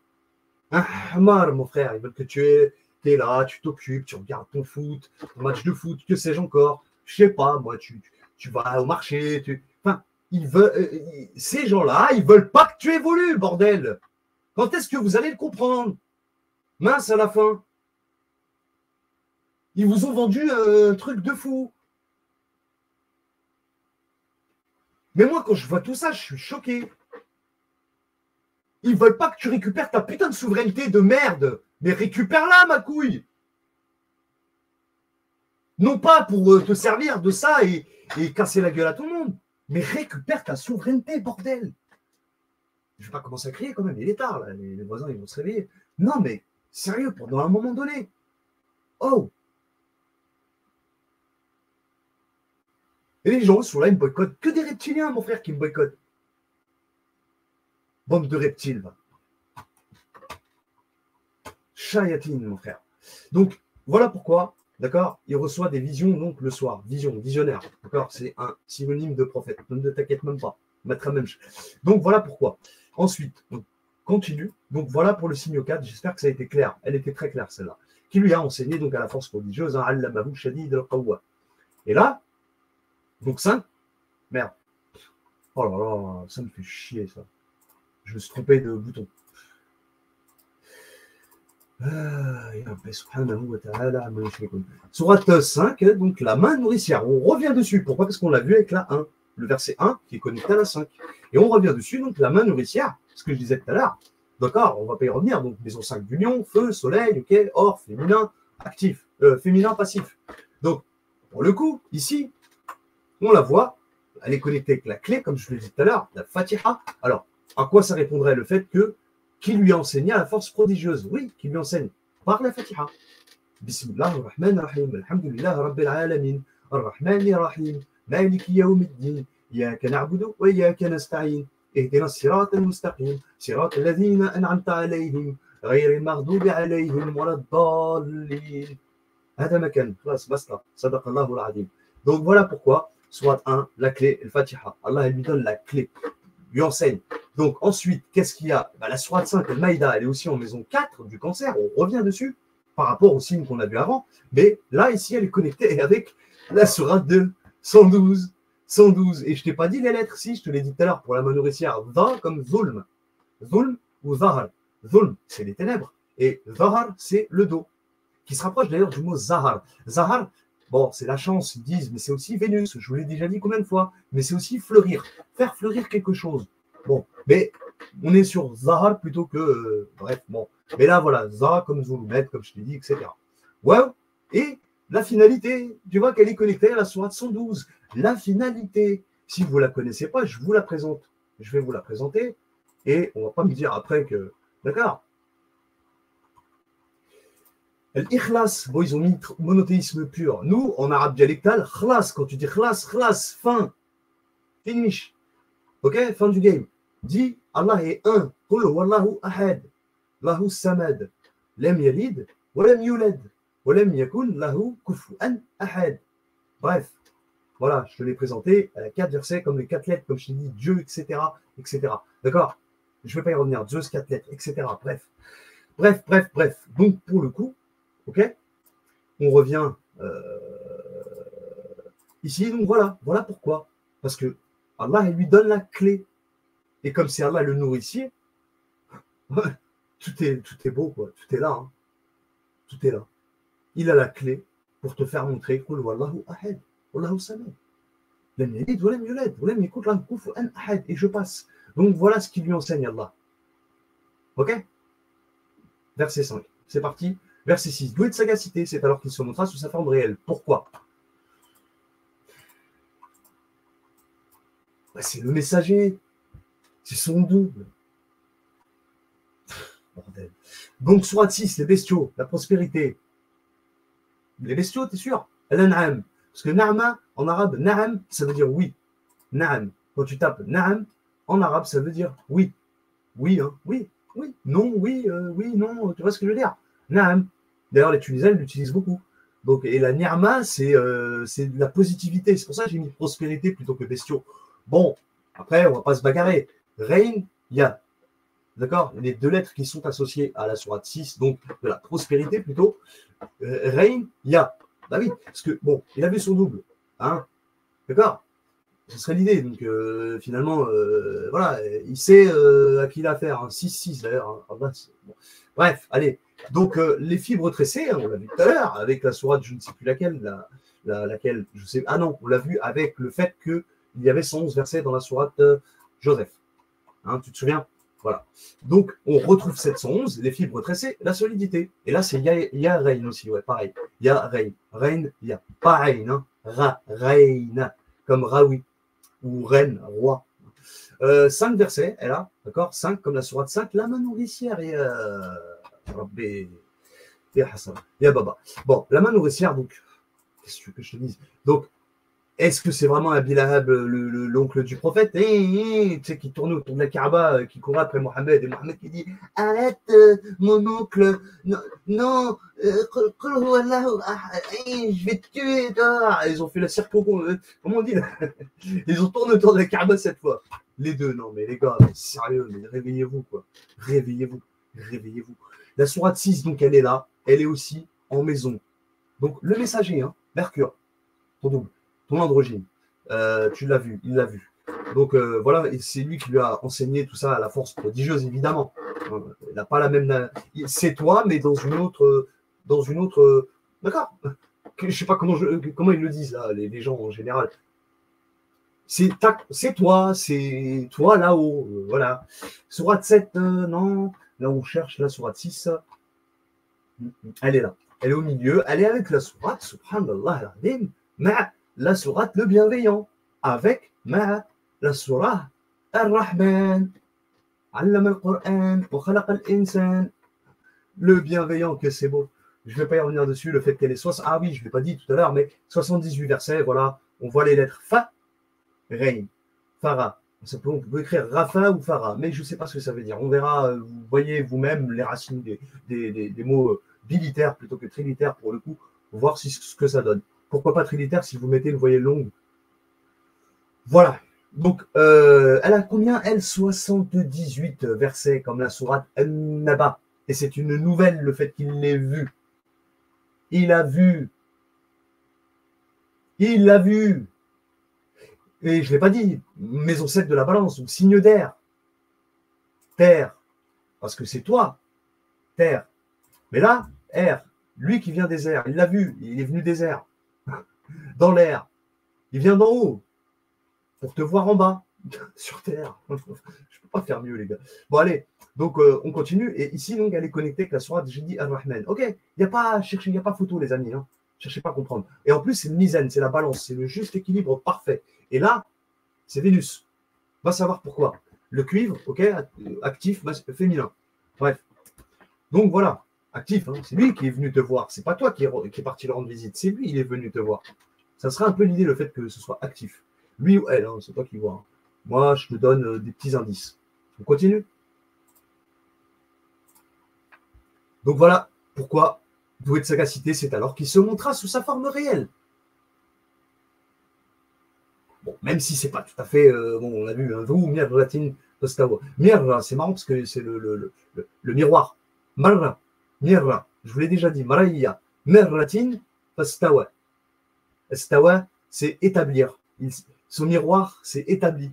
Un hamar, mon frère, ils veulent que tu es là, tu t'occupes, tu regardes ton foot, ton match de foot, que sais-je encore, je sais pas, moi, tu vas au marché, enfin, ils veulent, ces gens-là, ils veulent pas que tu évolues, bordel. Quand est-ce que vous allez le comprendre? Mince à la fin. Ils vous ont vendu un truc de fou. Mais moi, quand je vois tout ça, je suis choqué. Ils veulent pas que tu récupères ta putain de souveraineté de merde. Mais récupère-la, ma couille. Non pas pour te servir de ça et casser la gueule à tout le monde. Mais récupère ta souveraineté, bordel. Je vais pas commencer à crier quand même. Il est tard, là. Les voisins, ils vont se réveiller. Non, mais sérieux, pendant un moment donné. Oh. Et les gens sont là, ils me boycottent. Que des reptiliens, mon frère, qui me boycottent. Bande de reptiles, va. shayatin, mon frère. Donc, voilà pourquoi, d'accord, il reçoit des visions donc le soir. Vision, visionnaire, d'accord, c'est un synonyme de prophète. Ne t'inquiète même pas. Donc, voilà pourquoi. Ensuite, donc, continue. Donc, voilà pour le signe 4. J'espère que ça a été clair. Elle était très claire, celle-là. Qui lui a enseigné donc à la force religieuse, allamahu shadid al-qawwa. Et là, donc 5, merde. Oh là là, ça me fait chier, ça. Je me suis trompé de bouton. Sourate 5, donc la main nourricière. On revient dessus. Pourquoi? Parce qu'on l'a vu avec la 1, le verset 1 qui est connecté à la 5. Et on revient dessus, donc la main nourricière, ce que je disais tout à l'heure. D'accord, on va pas y revenir. Donc maison 5 du lion, feu, soleil, ok, or, féminin, actif, féminin, passif. Donc, pour le coup, ici, on la voit, elle est connectée avec la clé, comme je le disais tout à l'heure, la Fatiha. Alors, à quoi ça répondrait le fait que qui lui a enseigné à la force prodigieuse? Oui, qui lui enseigne par la Fatiha. Bismillah ar-Rahman ar-Rahim, alhamdulillah rabbil alamin, ar-Rahman ar-Rahim, maliki yawmiddin, iyyaka na'budu wa iyyaka nasta'in, ihdina as-sirata al-mustaqim, sirata alladhina an'amta alayhim, غير المغضوب عليهم ولا الضالين. هذا مكان خلاص basta, صدق الله العظيم. Donc voilà pourquoi, soit 1, la clé, le Fatiha. Allah lui donne la clé, lui enseigne. Donc ensuite, qu'est-ce qu'il y a? La sourate 5, le Maïda, elle est aussi en maison 4 du cancer, on revient dessus par rapport au signe qu'on a vu avant, mais là, ici, elle est connectée avec la sourate 2, 112, 112. Et je ne t'ai pas dit les lettres, si, je te l'ai dit tout à l'heure pour la main nourricière, Dha comme Zulm. Zulm ou Zahar. Zulm, c'est les ténèbres, et Zahar, c'est le dos, qui se rapproche d'ailleurs du mot Zahar. Zahar, bon, c'est la chance, ils disent, mais c'est aussi Vénus, je vous l'ai déjà dit combien de fois, mais c'est aussi fleurir, faire fleurir quelque chose. Bon, mais on est sur Zahar plutôt que, bref, bon. Mais là, voilà, Zahar comme Zulumet, comme je t'ai dit, etc. Ouais, et la finalité, tu vois qu'elle est connectée à la sourate 112. La finalité, si vous ne la connaissez pas, je vous la présente. Je vais vous la présenter et on ne va pas me dire après que, d'accord. L'ikhlas, bon, ils ont mis monothéisme pur. Nous, en arabe dialectal, khlas, quand tu dis khlas, khlas, fin, finish. Ok, fin du game. Dis, Allah est un. Qul wallahu ahad. Lahu samad. Lam yalid, wa lam yulad. Wa lam yakun lahu kufu'an ahad. Bref, voilà, je te l'ai présenté. 4 versets, comme les 4 lettres, comme je t'ai dit, Dieu, etc. etc. D'accord? Je ne vais pas y revenir. Zeus, 4 lettres, etc. Bref. Donc, pour le coup, ok, on revient ici. Donc, voilà pourquoi. Parce que Allah, il lui donne la clé. Et comme c'est Allah le nourricier, tout est beau, quoi. Tout est là. Hein. Tout est là. Il a la clé pour te faire montrer Qul wallahu ahad, wallahu samad. Lam yalid wa lam yulad, wa lam yakun lahu kufuwan ahad. Et je passe. Donc voilà ce qu'il lui enseigne Allah. Ok? Verset 5. C'est parti. Verset 6. Doué de sagacité, c'est alors qu'il se montra sous sa forme réelle. Pourquoi? C'est le messager. C'est son double. Bordel. Donc, sourate 6, les bestiaux, la prospérité. Les bestiaux, t'es sûr? Al-An'am. Parce que Na'ama, en arabe, Na'am, ça veut dire oui. Na'am. Quand tu tapes Na'am, en arabe, ça veut dire oui. Oui, hein, oui, non, oui, non, tu vois ce que je veux dire? Na'am. D'ailleurs, les Tunisiens l'utilisent beaucoup. Donc, et la Ni'ma, c'est de la positivité. C'est pour ça que j'ai mis prospérité plutôt que bestiaux. Bon, après, on ne va pas se bagarrer. Rein, ya. D'accord? Les 2 lettres qui sont associées à la sourate 6, donc de la prospérité plutôt. Rein, ya. Bah oui, parce que, bon, il avait son double. Hein? D'accord? Ce serait l'idée. Donc, finalement, voilà, il sait à qui il a affaire. Hein. 6-6 d'ailleurs. Hein. Bon. Bref, allez. Donc, les fibres tressées, hein, on l'a vu tout à l'heure, avec la sourate, je ne sais plus laquelle, laquelle, je sais. Ah non, on l'a vu avec le fait qu'il y avait 111 versets dans la sourate Joseph. Hein, tu te souviens? Voilà. Donc, on retrouve 711, les fibres tressées, la solidité. Et là, c'est ya rein aussi, ouais, pareil. Ya rein. Rein, ya. Pas rein, hein. Rein. Comme Raoui. Ou reine, roi. 5 versets, elle a, d'accord? 5, comme la sourate 5, la main nourricière et Hassan. Ya Baba. Bon, la main nourricière, donc, qu'est-ce que je te dise? Donc, Est-ce que c'est vraiment Abi Lahab, l'oncle du prophète, tu sais, qui tournait autour de la Kaaba, qui courait après Mohamed, et Mohamed qui dit arrête, mon oncle, non, non, je vais te tuer, toi. Ils ont fait la comment on dit là. Ils ont tourné autour de la Kaaba cette fois. Les deux, non, mais les gars, mais sérieux, mais réveillez-vous, quoi. Réveillez-vous, réveillez-vous. La sourate 6, donc, elle est là, elle est aussi en maison. Donc, le messager, hein, Mercure, ton double. Ton androgyne, tu l'as vu, il l'a vu. Donc voilà, et c'est lui qui lui a enseigné tout ça à la force prodigieuse, évidemment. Il n'a pas la même. C'est toi, mais dans une autre. D'accord. Je ne sais pas comment ils le disent, là, les gens en général. C'est toi là-haut. Voilà. Sourate 7, non. Là, on cherche la sourate 6. Elle est là. Elle est au milieu. Elle est avec la sourate, subhanallah al-azim, la sourate le bienveillant, avec la sourate Ar-Rahman, Allama al-Qur'an, wa khalaqa al-insan, le bienveillant, que c'est beau. Je ne vais pas y revenir dessus, le fait qu'elle est 60. Ah oui, je ne l'ai pas dit tout à l'heure, mais 78 versets, voilà. On voit les lettres Fa, Rein, Farah. On peut écrire Rafa ou Farah, mais je ne sais pas ce que ça veut dire. On verra, vous voyez vous-même les racines des mots bilitaires plutôt que trilitaires pour le coup, pour voir ce que ça donne. Pourquoi pas trilitaire si vous mettez une voyelle longue? Voilà. Donc, elle a combien? Elle, 78 versets, comme la sourate An-Naba. Et c'est une nouvelle, le fait qu'il l'ait vue. Il a vu. Il l'a vu. Et je ne l'ai pas dit, maison 7 de la balance, ou signe d'air. Terre, parce que c'est toi, terre. Mais là, air, lui qui vient des airs, il l'a vu, il est venu des airs, dans l'air. Il vient d'en haut, pour te voir en bas, sur terre. Je ne peux pas faire mieux, les gars. Bon, allez, donc on continue. Et ici, donc, elle est connectée avec la sourate Jidi Ar-Rahman. Ok, il n'y a pas à chercher, il n'y a pas photo, les amis. Hein. Cherchez pas à comprendre. Et en plus, c'est le mizan, c'est la balance, c'est le juste équilibre parfait. Et là, c'est Vénus. Va savoir pourquoi. Le cuivre, ok, actif, féminin. Bref. Donc voilà, actif, hein, c'est lui qui est venu te voir. C'est pas toi qui est parti le rendre visite, c'est lui, il est venu te voir. Ça sera un peu l'idée, le fait que ce soit actif. Lui ou elle, hein, c'est toi qui vois. Hein. Moi, je te donne des petits indices. On continue. Donc voilà pourquoi doué de sagacité, c'est alors qu'il se montra sous sa forme réelle. Bon, même si c'est pas tout à fait, bon, on a vu, hein, mirratin tostawa. Mirra, c'est marrant parce que c'est le miroir. Marra, mirra, je vous l'ai déjà dit, maraya, mirratin tostawa. Stawa, c'est établir. Son miroir, c'est établi.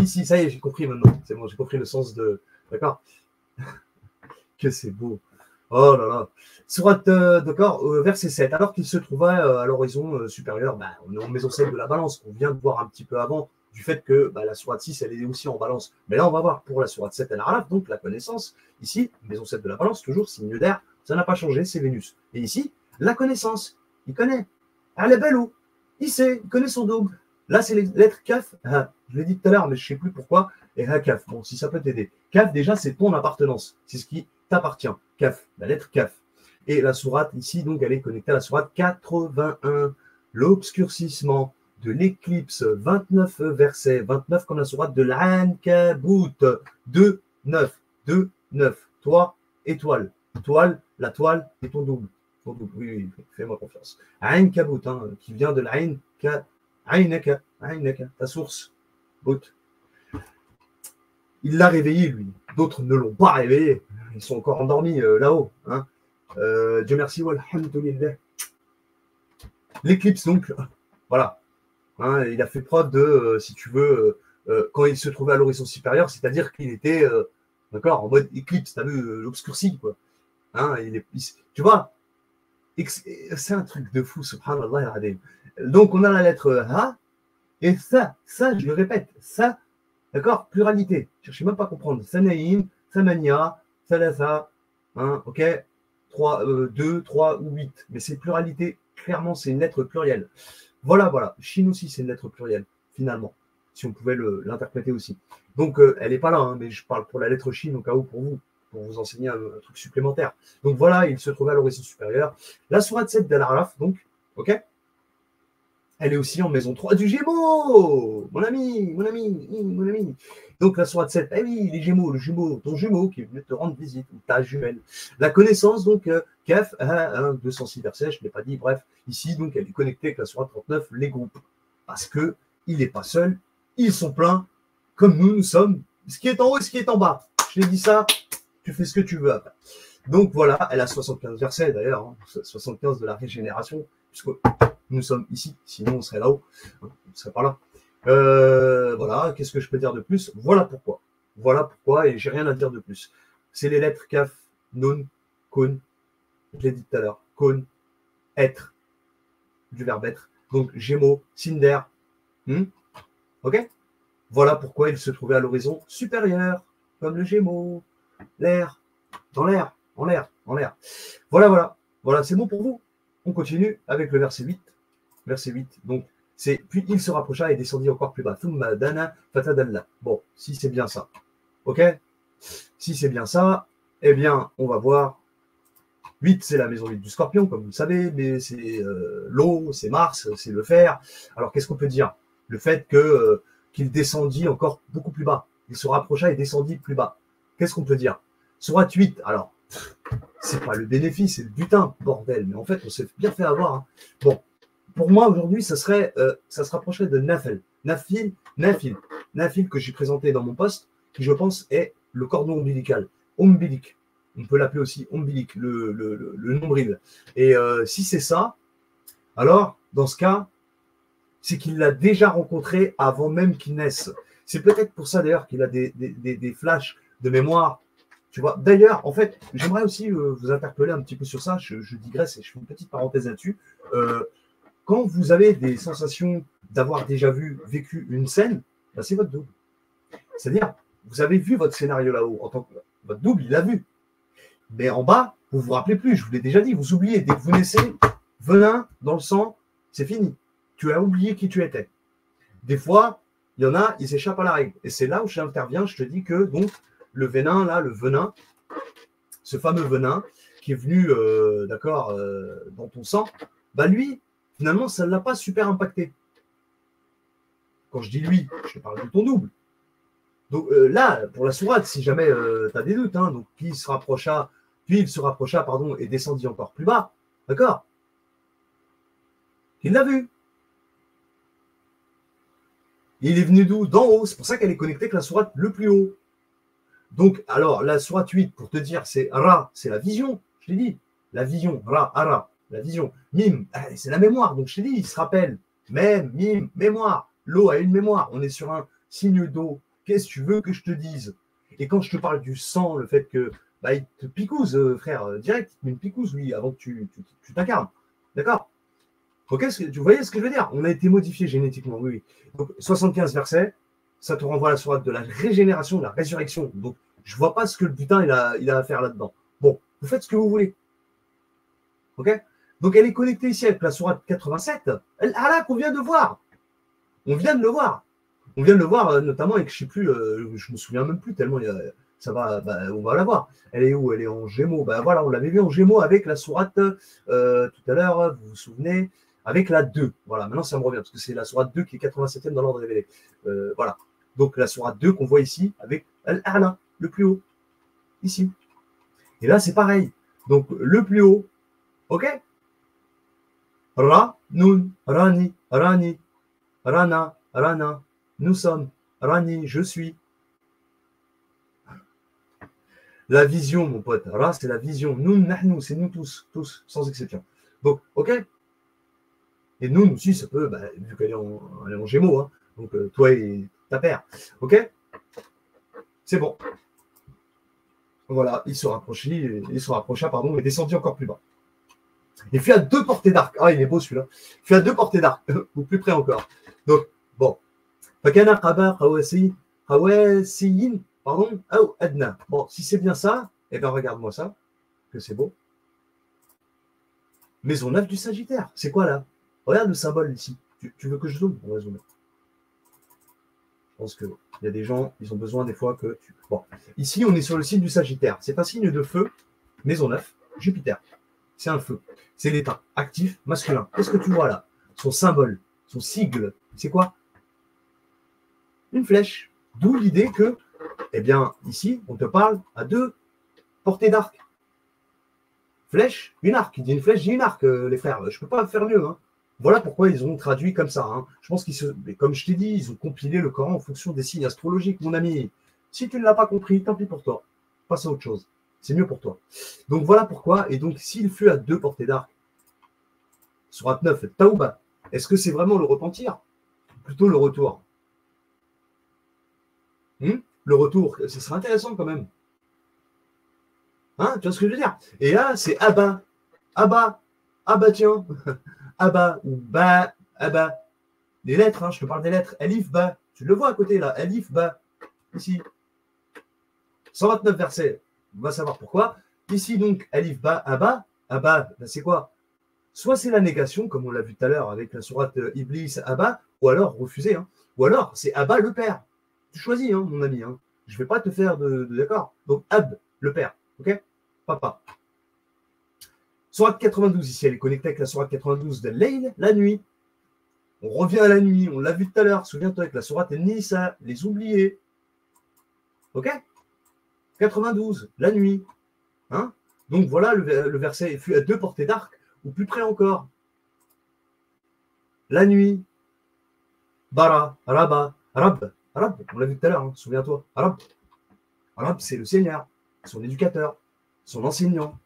Ici, ça y est, j'ai compris maintenant. C'est bon, j'ai compris le sens de. D'accord. Que c'est beau. Oh là là. Sourate, d'accord, verset 7. Alors qu'il se trouvait à l'horizon supérieur, bah, on est en maison 7 de la balance, qu'on vient de voir un petit peu avant, du fait que bah, la sourate 6, elle est aussi en balance. Mais là, on va voir pour la sourate 7 Al-Araf, donc la connaissance. Ici, maison 7 de la balance, toujours signe d'air, ça n'a pas changé, c'est Vénus. Et ici, la connaissance. Il connaît. Elle est belle où? Il sait, il connaît son double. Là, c'est les lettres Kaf. Je l'ai dit tout à l'heure, mais je ne sais plus pourquoi. Et Kaf. Bon, si ça peut t'aider. Kaf, déjà, c'est ton appartenance. C'est ce qui t'appartient. Kaf, la lettre Kaf. Et la sourate, ici, donc, elle est connectée à la sourate 81. L'obscurcissement de l'éclipse, 29 versets. 29 comme la sourate de l'Ankabut. 2, 9. 2, 9. Toi, étoile. Toile, la toile et ton double. Ton double. Oui, fais-moi confiance. Ankabut, hein, qui vient de l'Ainka. Ainaka, ta source. Bout. Il l'a réveillé, lui. D'autres ne l'ont pas réveillé. Ils sont encore endormis là-haut. Hein. Dieu merci, walhamdulillah. L'éclipse, donc, voilà. Hein, il a fait preuve de, si tu veux, quand il se trouvait à l'horizon supérieur, c'est-à-dire qu'il était, d'accord, en mode éclipse, t'as vu, l'obscurci, quoi. Hein, tu vois, c'est un truc de fou, subhanallah. Donc, on a la lettre Ha, et ça, je le répète, ça, d'accord, pluralité. Je ne cherchez même pas à comprendre. Sanaïm, Samania, Salasa, hein, ok, 3, 2, 3 ou 8. Mais c'est pluralité, clairement, c'est une lettre plurielle. Voilà. Chine aussi, c'est une lettre plurielle, finalement, si on pouvait l'interpréter aussi. Donc, elle n'est pas là, hein, mais je parle pour la lettre Chine au cas où pour vous enseigner un truc supplémentaire. Donc voilà, il se trouvait à l'horizon supérieur. La sourate 7 d'Al-Araf, donc, ok. Elle est aussi en maison 3 du Gémeaux. Mon ami, mon ami, mon ami. Donc la sourate 7, eh oui, les Gémeaux, le jumeau, ton jumeau qui est venu te rendre visite, ou ta jumelle. La connaissance, donc, Kaf, 206 versets, je ne l'ai pas dit, bref. Ici, donc, elle est connectée avec la sourate 39, les groupes. Parce que il n'est pas seul, ils sont pleins, comme nous sommes. Ce qui est en haut et ce qui est en bas. Je t'ai dit ça, tu fais ce que tu veux après. Donc voilà, elle a 75 versets d'ailleurs, hein, 75 de la régénération, puisque nous sommes ici, sinon on serait là-haut, on ne serait pas là. Voilà, qu'est-ce que je peux dire de plus? Voilà pourquoi, et j'ai rien à dire de plus. C'est les lettres Kaf, Nun, Kun, je l'ai dit tout à l'heure, Kun, être, du verbe être, donc Gémeaux, Cinder, ok? Voilà pourquoi il se trouvait à l'horizon supérieur, comme le Gémeaux, l'air, dans l'air, en l'air, en l'air. Voilà, c'est bon pour vous. On continue avec le verset 8. Verset 8, donc, c'est « Puis il se rapprocha et descendit encore plus bas. Thumma dana fatadalla ». Bon, si c'est bien ça, ok? Si c'est bien ça, eh bien, on va voir. 8, c'est la maison 8 du Scorpion, comme vous le savez, mais c'est l'eau, c'est Mars, c'est le fer. Alors, qu'est-ce qu'on peut dire? Le fait qu'il descendit encore beaucoup plus bas. Il se rapprocha et descendit plus bas. Qu'est-ce qu'on peut dire? Sourate 8, alors, c'est pas le bénéfice, c'est le butin, bordel. Mais en fait, on s'est bien fait avoir. Hein. Bon, pour moi, aujourd'hui, ça se rapprocherait de Nafil. Nafil que j'ai présenté dans mon post, qui, je pense, est le cordon ombilical. Ombilique. On peut l'appeler aussi ombilique, le nombril. Et si c'est ça, alors, dans ce cas, c'est qu'il l'a déjà rencontré avant même qu'il naisse. C'est peut-être pour ça, d'ailleurs, qu'il a des flashs de mémoire. Tu vois, d'ailleurs, en fait, j'aimerais aussi vous interpeller un petit peu sur ça. Je digresse et je fais une petite parenthèse là-dessus. Quand vous avez des sensations d'avoir déjà vécu une scène, ben c'est votre double. C'est-à-dire, vous avez vu votre scénario là-haut. En tant que votre double, il l'a vu. Mais en bas, vous ne vous rappelez plus. Je vous l'ai déjà dit. Vous oubliez. Dès que vous naissez, venin dans le sang, c'est fini. Tu as oublié qui tu étais. Des fois, il y en a, ils échappent à la règle. Et c'est là où j'interviens. Je te dis que donc, le venin, ce fameux venin qui est venu, dans ton sang, bah lui, finalement, ça ne l'a pas super impacté. Quand je dis lui, je te parle de ton double. Donc là, pour la sourate, si jamais tu as des doutes, hein, donc puis il se rapprocha, et descendit encore plus bas, d'accord? Il l'a vu. Il est venu d'où? D'en haut. C'est pour ça qu'elle est connectée avec la sourate le plus haut. Donc, alors, la sourate 8, pour te dire, c'est Ra, c'est la vision. Je t'ai dit, la vision, Ra, Ara, la vision. Mim, c'est la mémoire. Donc, je t'ai dit, il se rappelle. Même, mim, mémoire. L'eau a une mémoire. On est sur un signe d'eau. Qu'est-ce que tu veux que je te dise? Et quand je te parle du sang, le fait que, bah, il te picouse, frère, direct, il te met une picouse, lui, avant que tu t'incarnes. D'accord? Ok, vous voyez ce que je veux dire? On a été modifié génétiquement, oui. Donc, 75 versets, ça te renvoie à la sourate de la régénération, de la résurrection. Donc, je ne vois pas ce que le putain il a à faire là-dedans. Bon, vous faites ce que vous voulez. Ok? Donc, elle est connectée ici avec la sourate 87. Là qu'on vient de voir. On vient de le voir. On vient de le voir notamment avec, je ne sais plus, je me souviens même plus tellement ça va, bah, on va la voir. Elle est où? Elle est en Gémeaux. Bah, voilà, on l'avait vu en Gémeaux avec la sourate tout à l'heure, vous vous souvenez, avec la 2. Voilà, maintenant ça me revient, parce que c'est la sourate 2 qui est 87e dans l'ordre révélé. Voilà. Donc la sourate 2 qu'on voit ici avec Al-A'la, le plus haut. Ici. Et là, c'est pareil. Donc le plus haut. OK? Ra, Nun, Rani, Rani, Rana, Rana. Nous sommes. Rani, je suis. La vision, mon pote. Ra, c'est la vision. Nun, nahnu, c'est nous tous, sans exception. Donc, OK? Et nous aussi, ça peut, bah, vu qu'elle est en Gémeaux, hein. Donc toi et ta paire. OK? C'est bon. Voilà, il se rapprocha, et descendit encore plus bas. Il fut à 2 portées d'arc. Ah, il est beau celui-là. Il fut à 2 portées d'arc, ou plus près encore. Donc, bon. Fakana qaba qawasiyin, pardon, ou adna. Bon, si c'est bien ça, eh bien, regarde-moi ça, que c'est beau. Maison 9 du Sagittaire. C'est quoi là? Regarde le symbole ici. Tu veux que je zoome? On va zoomer. Je pense qu'il y a des gens, ils ont besoin des fois que tu... Bon, ici, on est sur le signe du Sagittaire. C'est un signe de feu, maison 9, Jupiter. C'est un feu. C'est l'état actif, masculin. Qu'est-ce que tu vois là? Son symbole. son sigle, c'est quoi? Une flèche. D'où l'idée que, eh bien, ici, on te parle à 2 portées d'arc. Flèche, une arc. Il dit une flèche, j'ai une arc, les frères. Je ne peux pas faire mieux. Hein. Voilà pourquoi ils ont traduit comme ça. Hein. Je pense comme je t'ai dit, ils ont compilé le Coran en fonction des signes astrologiques, mon ami. Si tu ne l'as pas compris, tant pis pour toi. Passe à autre chose. C'est mieux pour toi. Donc voilà pourquoi. Et donc, s'il fut à 2 portées d'arc, Sourate 9, Taouba, est-ce que c'est vraiment le repentir? Plutôt le retour. Le retour, ce serait intéressant quand même. Hein, tu vois ce que je veux dire? Et là, c'est Abba. Abba. Abba, tiens. Abba ou Ba. Abba. Les lettres, hein, je te parle des lettres. Alif, Ba. Tu le vois à côté là. Alif, Ba. Ici. 129 versets. On va savoir pourquoi. Ici, donc, Alif, Ba, Abba. Abba, ben, c'est quoi? Soit c'est la négation, comme on l'a vu tout à l'heure avec la sourate Iblis, Abba, ou alors refuser. Hein. Ou alors, c'est Abba le père. Tu choisis, hein, mon ami. Hein. Je ne vais pas te faire de d'accord. Donc, Ab, le père. OK? Papa. Sourate 92, ici, elle est connectée avec la sourate 92 de Layl, la nuit. On revient à la nuit, on l'a vu tout à l'heure. Souviens-toi avec la sourate Nisa, les oubliés. OK? 92, la nuit. Hein? Donc voilà, le verset fut à 2 portées d'arc, ou plus près encore. La nuit. Bara, Rabba, Rab. Rab, on l'a vu tout à l'heure, hein, souviens-toi. Rab. Rab, c'est le Seigneur, son éducateur, son enseignant.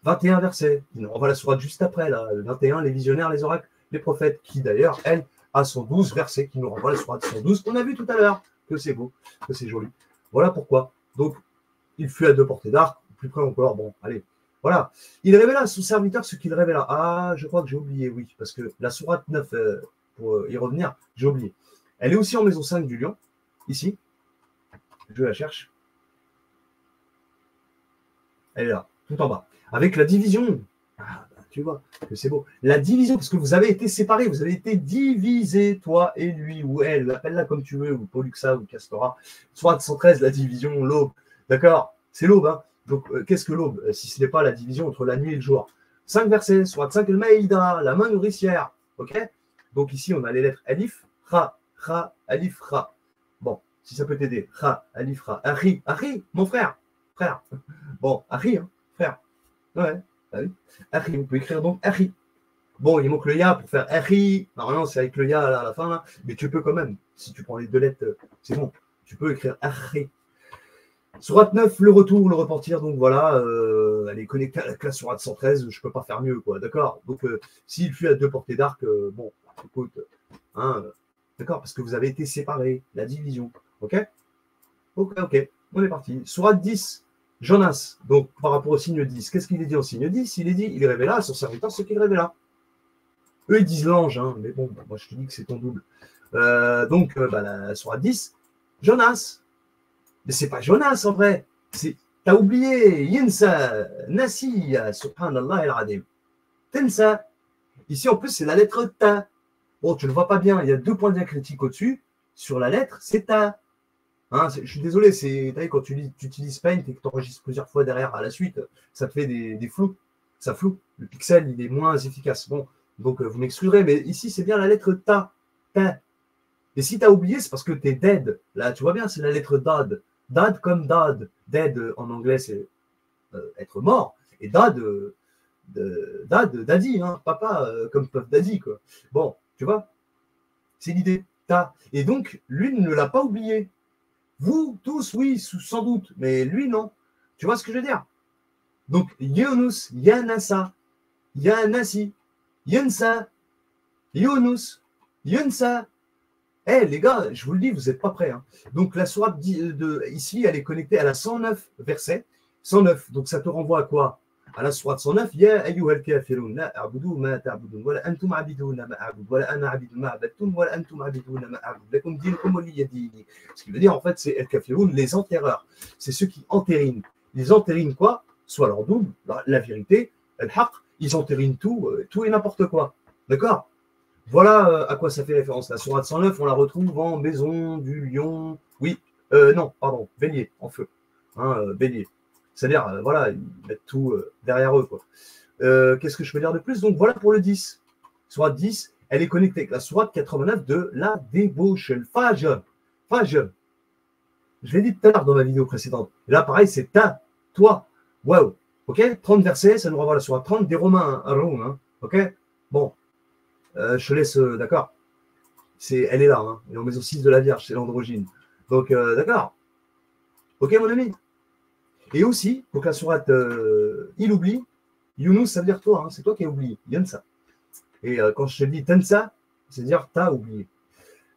21 versets. On va la sourate juste après, là. Le 21, les visionnaires, les oracles, les prophètes, qui d'ailleurs, elle, a 112 versets, qui nous renvoie la sourate 112 qu'on a vu tout à l'heure. Que c'est beau, que c'est joli. Voilà pourquoi. Donc, il fut à 2 portées d'arc, plus près encore. Bon, allez. Voilà. Il révéla à son serviteur ce qu'il révéla. Ah, je crois que j'ai oublié, oui, parce que la sourate 9, pour y revenir, j'ai oublié. Elle est aussi en maison 5 du lion, ici. Je la cherche. Elle est là, tout en bas. Avec la division. Ah, bah, tu vois que c'est beau. La division, parce que vous avez été séparés, vous avez été divisés, toi et lui, ou elle, appelle-la comme tu veux, ou Pollux ou Castora. Sourate 113, la division, l'aube. D'accord? C'est l'aube, hein. Donc, qu'est-ce que l'aube? Si ce n'est pas la division entre la nuit et le jour. 5 versets, Sourate 5, le Maïda, la main nourricière. OK? Donc, ici, on a les lettres Alif, Ra, Ra, Alif, Ra. Bon, si ça peut t'aider. Ra, Alif, Ra. Ari, Ari, mon frère. Frère. Bon, Ari, hein, frère. Ouais, bah oui. Ari, on peut écrire donc Ari. Bon, il manque le Ya pour faire Ari. Normalement, c'est avec le Ya à la fin, là. Mais tu peux quand même. Si tu prends les 2 lettres, c'est bon. Tu peux écrire Ari. Sourate 9, le retour, le repentir. Donc voilà, elle est connectée à la sourate 113. Je ne peux pas faire mieux, quoi. D'accord? Donc, s'il fut à 2 portées d'arc, bon, écoute, hein, d'accord? Parce que vous avez été séparés, la division. OK? OK. On est parti. Sourate 10. Jonas, donc par rapport au signe 10, qu'est-ce qu'il est dit au signe 10? Il est dit, il révéla à son serviteur ce qu'il révéla. Eux, ils disent l'ange, hein, mais bon, moi je te dis que c'est ton double. Donc, la sourate 10, Jonas. Mais c'est pas Jonas en vrai, t'as oublié, Yinsa, Nasiya, subhanallah el-Adim. Tensa. Ici, en plus, c'est la lettre Ta. Bon, tu ne le vois pas bien, il y a 2 points diacritiques au-dessus. Sur la lettre, c'est Ta. Hein, je suis désolé, c'est quand tu utilises Paint et que tu enregistres plusieurs fois derrière à la suite, ça te fait des flous. Ça floue. Le pixel, il est moins efficace. Bon, donc vous m'excuserez, mais ici, c'est bien la lettre Ta. Ta. Et si tu as oublié, c'est parce que tu es dead. Là, tu vois bien, c'est la lettre Dad. Dad comme Dad. Dead en anglais, c'est être mort. Et Dad, Daddy, hein, papa, comme Puff Daddy, quoi. Bon, tu vois, c'est l'idée. Ta. Et donc, lui ne l'a pas oublié. Vous, tous, oui, sans doute, mais lui, non. Tu vois ce que je veux dire? Donc, Yunus, Yanasa, Yanasi, Yunsa, Yunus, Yunsa. Eh, les gars, je vous le dis, vous n'êtes pas prêts. Hein. Donc, la sourate ici, elle est connectée à la 109 verset. 109, donc ça te renvoie à quoi? À la sourate 109, Ya ayyuhal kafirun la a'budu ma ta'budun wa la antum 'abiduna ma a'budu wa la ana 'abidun ma 'abadtum wa la antum 'abiduna ma a'budu lakum dinukum waliya din. Ce qui veut dire en fait c'est el kafirun, les enterreurs. C'est ceux qui entérinent. Ils entérinent quoi? Soit leur double, la vérité, el haq, ils entérinent tout et n'importe quoi. D'accord? Voilà à quoi ça fait référence. La sourate 109, on la retrouve en maison du lion. Oui, non, pardon, bélier, en feu. Hein, bélier. C'est-à-dire, voilà, ils mettent tout derrière eux. Qu'est-ce que je peux dire de plus? Donc, voilà pour le 10. Sourate 10, elle est connectée avec la sourate 89 de la débauche, le Fajr. Fajr. Je l'ai dit tout à l'heure dans ma vidéo précédente. Et là, pareil, c'est ta, toi. Waouh. OK, 30 versets, ça nous renvoie à la sourate 30 des Romains, hein. OK. Bon, je te laisse, d'accord. Elle est là, hein. Elle est en maison 6 de la Vierge, c'est l'androgyne. Donc, d'accord. OK, mon ami. Et aussi, pour que la sourate, il oublie, Younous, ça veut dire toi, hein, c'est toi qui as oublié. Yansa. Et quand je te dis Tensa, c'est dire t'as oublié.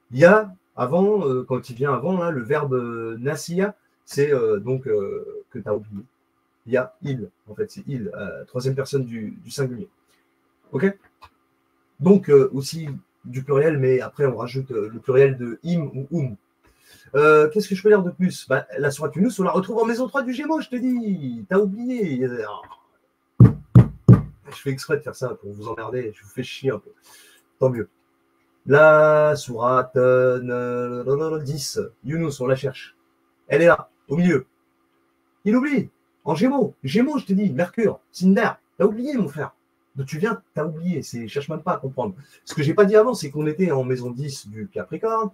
Il y a, avant, quand il vient avant, là, le verbe Nasiya, c'est donc que tu as oublié. Il y a il, en fait, c'est il, troisième personne du singulier. OK? Donc, aussi du pluriel, mais après, on rajoute le pluriel de im ou Qu'est-ce que je peux dire de plus? La sourate Younous, on la retrouve en maison 3 du Gémeaux, je te dis. T'as oublié. Je fais exprès de faire ça pour vous emmerder. Je vous fais chier un peu. Tant mieux. La sourate 10, Younous, on la cherche. Elle est là, au milieu. Il oublie. En Gémeaux. Gémeaux, je te dis. Mercure. Cinder. T'as oublié, mon frère. D'où tu viens, t'as oublié. Cherche même pas à comprendre. Ce que j'ai pas dit avant, c'est qu'on était en maison 10 du Capricorne.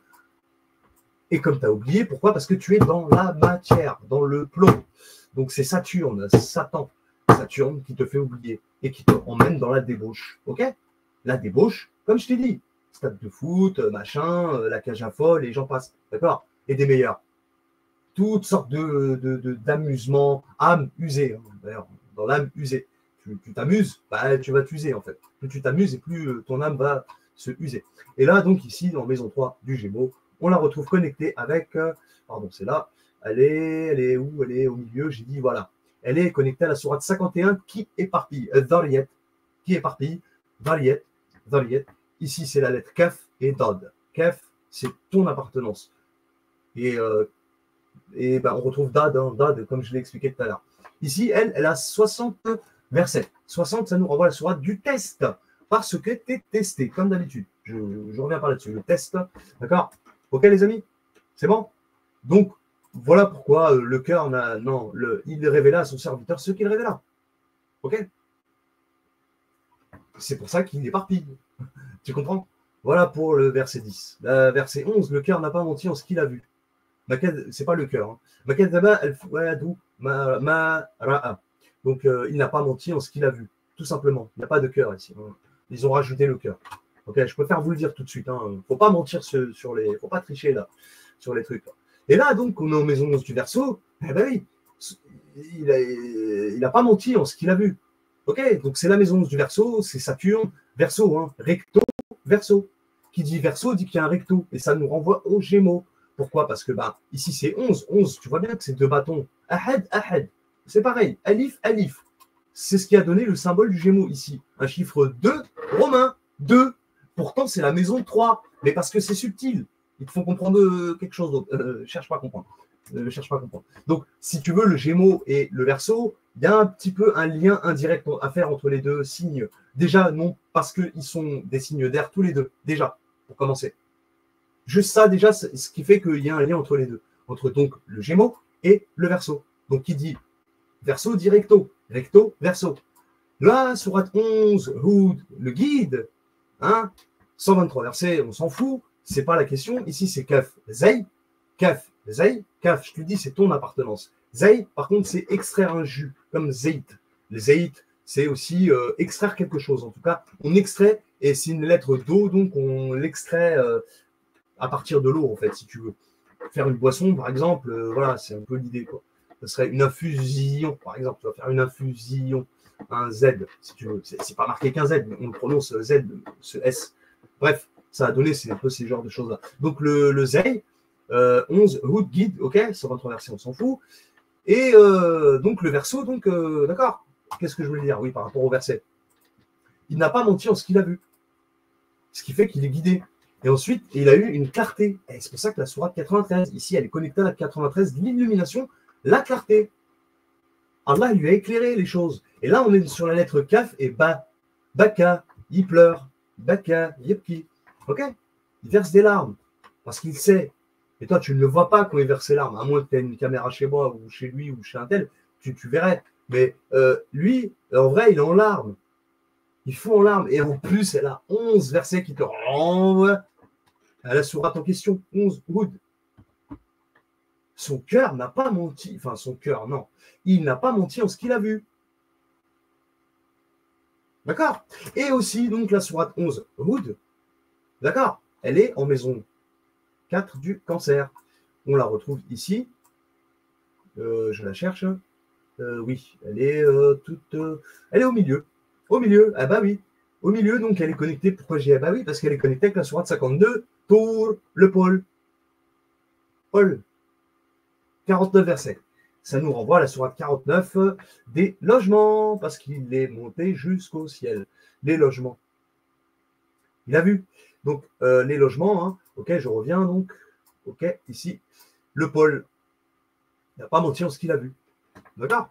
Et comme tu as oublié, pourquoi? Parce que tu es dans la matière, dans le plomb. Donc c'est Saturne, Satan, Saturne qui te fait oublier et qui te emmène dans la débauche. OK? La débauche, comme je t'ai dit, stade de foot, machin, la cage à folle, et j'en passe. D'accord? Et des meilleurs. Toutes sortes d'amusements, âme usée. Hein, d'ailleurs, dans l'âme usée. Tu t'amuses, tu vas t'user en fait. Plus tu t'amuses et plus ton âme va se user. Et là, donc ici, dans maison 3 du Gémeaux, on la retrouve connectée avec, pardon, c'est là, elle est où? Elle est au milieu, j'ai dit, voilà. Elle est connectée à la sourate 51 qui éparpille, Dhariyat, qui éparpille, Dhariyat. Ici, c'est la lettre Kaf et Dad. Kaf, c'est ton appartenance. Et on retrouve Dad, comme je l'ai expliqué tout à l'heure. Ici, elle a 60 versets. 60, ça nous renvoie à la sourate du test, parce que tu es testé, comme d'habitude. Je reviens par là-dessus, le test, d'accord? OK, les amis? C'est bon? Donc, voilà pourquoi le cœur il révéla à son serviteur ce qu'il révéla. OK? C'est pour ça qu'il éparpille. Tu comprends? Voilà pour le verset 10. Verset 11, le cœur n'a pas menti en ce qu'il a vu. C'est pas le cœur. Donc, il n'a pas menti en ce qu'il a vu. Tout simplement. Il n'y a pas de cœur ici. Ils ont rajouté le cœur. Ok, je préfère vous le dire tout de suite. Faut pas mentir faut pas tricher là sur les trucs. Et là, donc, on est en maison 11 du Verseau. Eh ben oui, il a pas menti en ce qu'il a vu. Ok, donc c'est la maison 11 du Verseau, c'est Saturne, Verseau, hein, recto, Verseau. Qui dit Verseau dit qu'il y a un recto, et ça nous renvoie aux Gémeaux. Pourquoi? Parce que ici c'est 11, 11, tu vois bien que c'est deux bâtons. Ahad, ahad. C'est pareil, alif, alif. C'est ce qui a donné le symbole du Gémeaux ici. Un chiffre 2, romain, 2. Pourtant, c'est la maison 3, mais parce que c'est subtil. Ils te font comprendre quelque chose d'autre. Cherche pas à comprendre. Donc, si tu veux, le Gémeaux et le Verseau, il y a un petit peu un lien indirect à faire entre les deux signes. Déjà, non, parce qu'ils sont des signes d'air tous les deux, déjà, pour commencer. Juste ça, déjà, ce qui fait qu'il y a un lien entre les deux. Entre donc le Gémeaux et le Verseau. Donc, qui dit Verseau dit recto. Recto, Verseau. Là, sourate 11, Houd, le guide, 123 versets, on s'en fout, c'est pas la question. Ici, c'est Kaf, Zay. Kaf, Zay. Kaf, je te dis, c'est ton appartenance. Zay, par contre, c'est extraire un jus, comme Zayt. Le Zayt, c'est aussi extraire quelque chose. En tout cas, on extrait, et c'est une lettre d'eau, donc on l'extrait à partir de l'eau, en fait, si tu veux. Faire une boisson, par exemple, voilà, c'est un peu l'idée, quoi. Ce serait une infusion, par exemple. Tu vas faire une infusion, un Z, si tu veux. C'est pas marqué qu'un Z, mais on le prononce Z, ce S. Bref, ça a donné un peu ces genres de choses-là. Donc, le Zay, 11, Hood, guide, ok, 123 versets, on s'en fout. Et donc, le Verseau, donc, d'accord. Qu'est-ce que je voulais dire? Oui, par rapport au verset. Il n'a pas menti en ce qu'il a vu. Ce qui fait qu'il est guidé. Et ensuite, il a eu une clarté. Et c'est pour ça que la sourate 93, ici, elle est connectée à la 93, l'illumination, la clarté. Allah lui a éclairé les choses. Et là, on est sur la lettre Kaf et Ba. Baka, il pleure. Baka, yepki. Ok? Il verse des larmes. Parce qu'il sait. Et toi, tu ne le vois pas quand il verse ses larmes. À moins que tu aies une caméra chez moi ou chez lui ou chez un tel, tu verrais. Mais lui, en vrai, il est en larmes. Il fond en larmes. Et en plus, elle a 11 versets qui te renvoient à la sourate en question. 11 Hud. Son cœur n'a pas menti. Enfin, son cœur, non. Il n'a pas menti en ce qu'il a vu. D'accord? Et aussi, donc, la sourate 11 Hud. D'accord? Elle est en maison 4 du cancer. On la retrouve ici. Je la cherche. Oui, elle est toute. Elle est au milieu. Au milieu, ah bah oui. Au milieu, donc elle est connectée. Pourquoi j'ai ah bah oui? Parce qu'elle est connectée avec la sourate 52, Tour, le pôle. Paul, 49 versets. Ça nous renvoie à la sourate 49 des logements, parce qu'il est monté jusqu'au ciel. Les logements. Il a vu. Donc, les logements, hein. Ok, je reviens donc. Ok, ici. Le pôle. Il n'a pas menti en ce qu'il a vu. D'accord?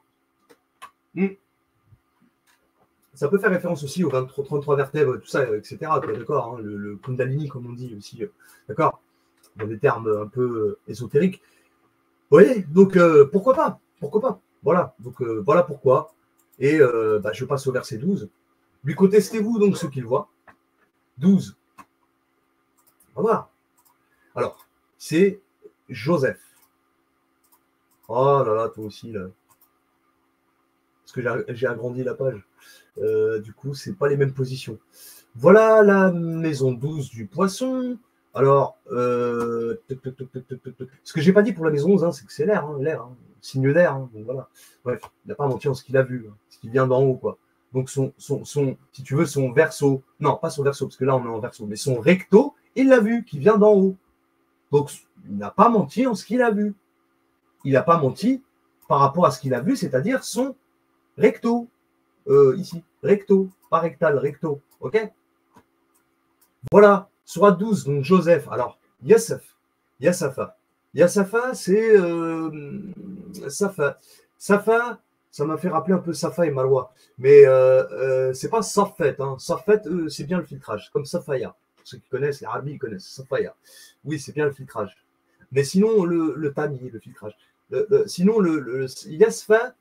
Ça peut faire référence aussi aux 33 vertèbres, tout ça, etc. D'accord, hein, le Kundalini, comme on dit aussi. D'accord? Dans des termes un peu ésotériques. Vous voyez? Donc, pourquoi pas? Pourquoi pas? Voilà. Donc, voilà pourquoi. Et je passe au verset 12. Lui contestez-vous donc ce qu'il voit. 12. On va voir. Alors, c'est Joseph. Oh là là, toi aussi, là. Parce que j'ai agrandi la page. Du coup, c'est pas les mêmes positions. Voilà la maison 12 du poisson. Alors, ce que j'ai pas dit pour la maison 11, hein, c'est que c'est l'air, signe d'air. Hein, donc voilà. Bref, il n'a pas menti en ce qu'il a vu, hein, ce qui vient d'en haut, quoi. Donc si tu veux, son verso, non, pas son verso, parce que là on est en verso, mais son recto, il l'a vu, qui vient d'en haut. Donc il n'a pas menti en ce qu'il a vu. Il n'a pas menti par rapport à ce qu'il a vu, c'est-à-dire son recto. Ici, recto, pas rectal, recto, ok? Voilà, sourate 12, donc Joseph. Alors, Yassaf, Yassafa. Yassafa, c'est Safa. Safa, ça m'a fait rappeler un peu Safa et Marwa. Mais c'est pas Safet. Hein. Safet, c'est bien le filtrage, comme Safaya. Ceux qui connaissent, les Arabes, ils connaissent Safaya. Oui, c'est bien le filtrage. Mais sinon, le Tami, le filtrage. Sinon, le Yasfa,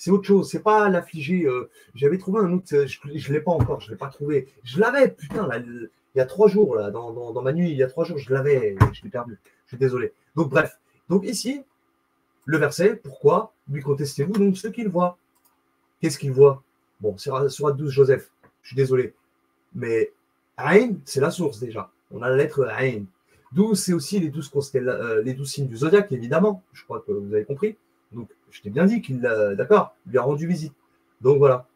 c'est autre chose, c'est pas l'affligé. J'avais trouvé un autre, je l'ai pas encore, je l'ai pas trouvé. Je l'avais, putain, là, il y a 3 jours, là, dans ma nuit, il y a 3 jours, je l'avais, je l'ai perdu. Je suis désolé. Donc, bref. Donc, ici, le verset, pourquoi lui contestez-vous donc ce qu'il voit? Qu'est-ce qu'il voit? Bon, c'est sur 12 Joseph, je suis désolé. Mais Aïn, c'est la source déjà. On a la lettre Aïn. 12, c'est aussi les 12 signes du zodiaque, évidemment. Je crois que vous avez compris. Donc, je t'ai bien dit qu'il d'accord, lui a rendu visite. Donc voilà.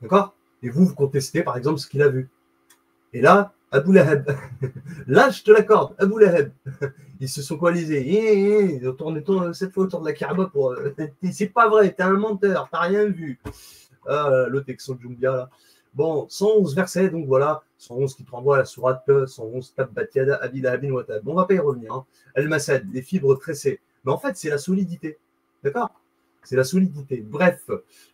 D'accord? Et vous contestez, par exemple, ce qu'il a vu. Et là, Abu Lahab. Là, je te l'accorde, Abu Lahab. Ils se sont coalisés. Ils ont tourné cette fois autour de la Kaaba pour. C'est pas vrai, t'es un menteur, t'as rien vu. Le Texan Jumbia, là. Bon, 111 versets, donc voilà, 111 qui te renvoie à la sourate 111 Tabbat Yada Abi Lahabin wa Tab. On va pas y revenir. Hein. Al-Masad, les fibres tressées. Mais en fait, c'est la solidité. D'accord? C'est la solidité. Bref,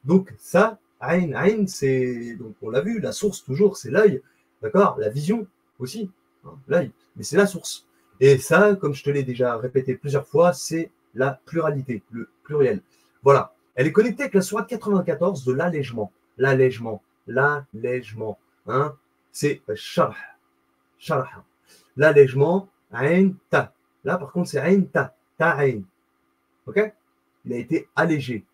donc ça, Aïn, c'est, donc on l'a vu, la source toujours, c'est l'œil. D'accord? La vision aussi, hein, l'œil. Mais c'est la source. Et ça, comme je te l'ai déjà répété plusieurs fois, c'est la pluralité, le pluriel. Voilà. Elle est connectée avec la sourate 94 de l'allègement. L'allègement. Hein? C'est sharh. Sharh. L'allègement, aïn ta. Là, par contre, c'est aïn ta. Ta aïn. Ok? Il a été allégé.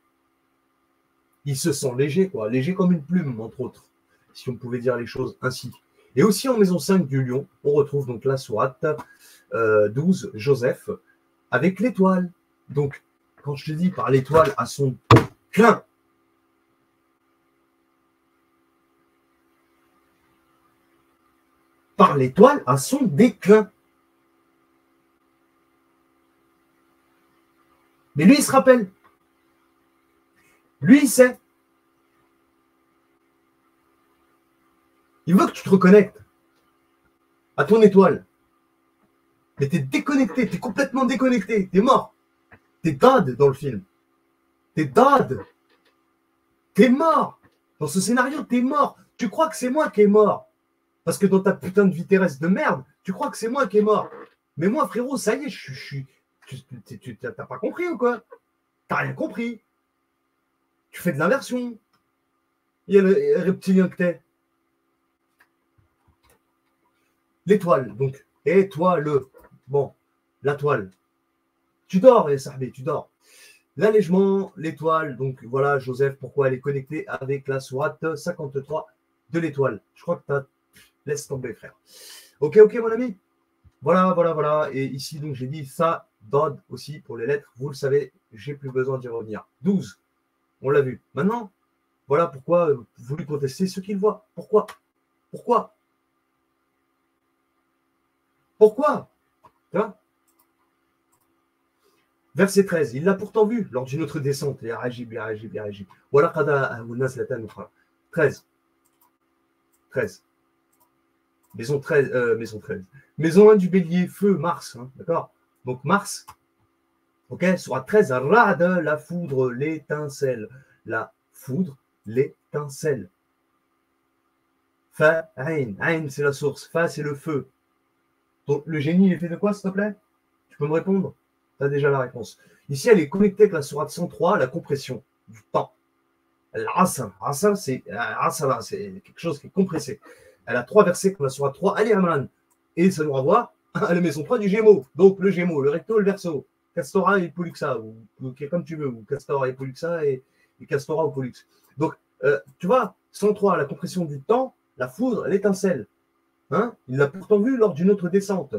Il se sent léger, quoi. Léger comme une plume, entre autres. Si on pouvait dire les choses ainsi. Et aussi en maison 5 du lion, on retrouve donc la sourate 12, Joseph, avec l'étoile. Donc, quand je te dis par l'étoile à son clin, par l'étoile à son déclin. Mais lui, il se rappelle. Lui, il sait. Il veut que tu te reconnectes à ton étoile. Mais t'es déconnecté, t'es complètement déconnecté, t'es mort. T'es dead dans le film. T'es dead. T'es mort. Dans ce scénario, t'es mort. Tu crois que c'est moi qui est mort. Parce que dans ta putain de vie terrestre de merde, tu crois que c'est moi qui est mort. Mais moi, frérot, ça y est, je suis. T'as pas compris ou quoi? T'as rien compris. Tu fais de l'inversion. Il y a le reptilien que t'es. l'étoile, donc, étoile. Bon, la toile. Tu dors, et Sahbi, tu dors. L'allègement, l'étoile, donc voilà, Joseph, pourquoi elle est connectée avec la sourate 53 de l'étoile. Je crois que tu as... Laisse tomber, frère. Ok, mon ami. Voilà. Et ici, donc, j'ai dit ça, Dod aussi pour les lettres. Vous le savez, j'ai plus besoin d'y revenir. 12, on l'a vu. Maintenant, voilà pourquoi vous voulez contester ce qu'il voit. Pourquoi Tu vois. Verset 13, il l'a pourtant vu lors d'une autre descente. Et Ajib. Voilà, 13. Maison 13. Maison 1 du bélier, feu, Mars. Hein, d'accord. Donc Mars, ok, sera 13, Rad, la foudre, l'étincelle. La foudre, l'étincelle. Fa, Ain, c'est la source. Fa, c'est le feu. Donc le génie, il est fait de quoi, s'il te plaît? Tu peux me répondre? Tu as déjà la réponse. Ici, elle est connectée avec la sourate 103, la compression du temps. L'asr, c'est quelque chose qui est compressé. Elle a 3 versets comme la sourate 3, Ali Imran. Et ça nous renvoie à la maison 3 du Gémeaux. Donc le Gémeaux, le recto, le verso. Castora et Pollux, ou comme tu veux, ou Castora et Pollux et Castora ou Pollux. Donc, tu vois, 103, la compression du temps, la foudre, l'étincelle. Hein, il l'a pourtant vu lors d'une autre descente.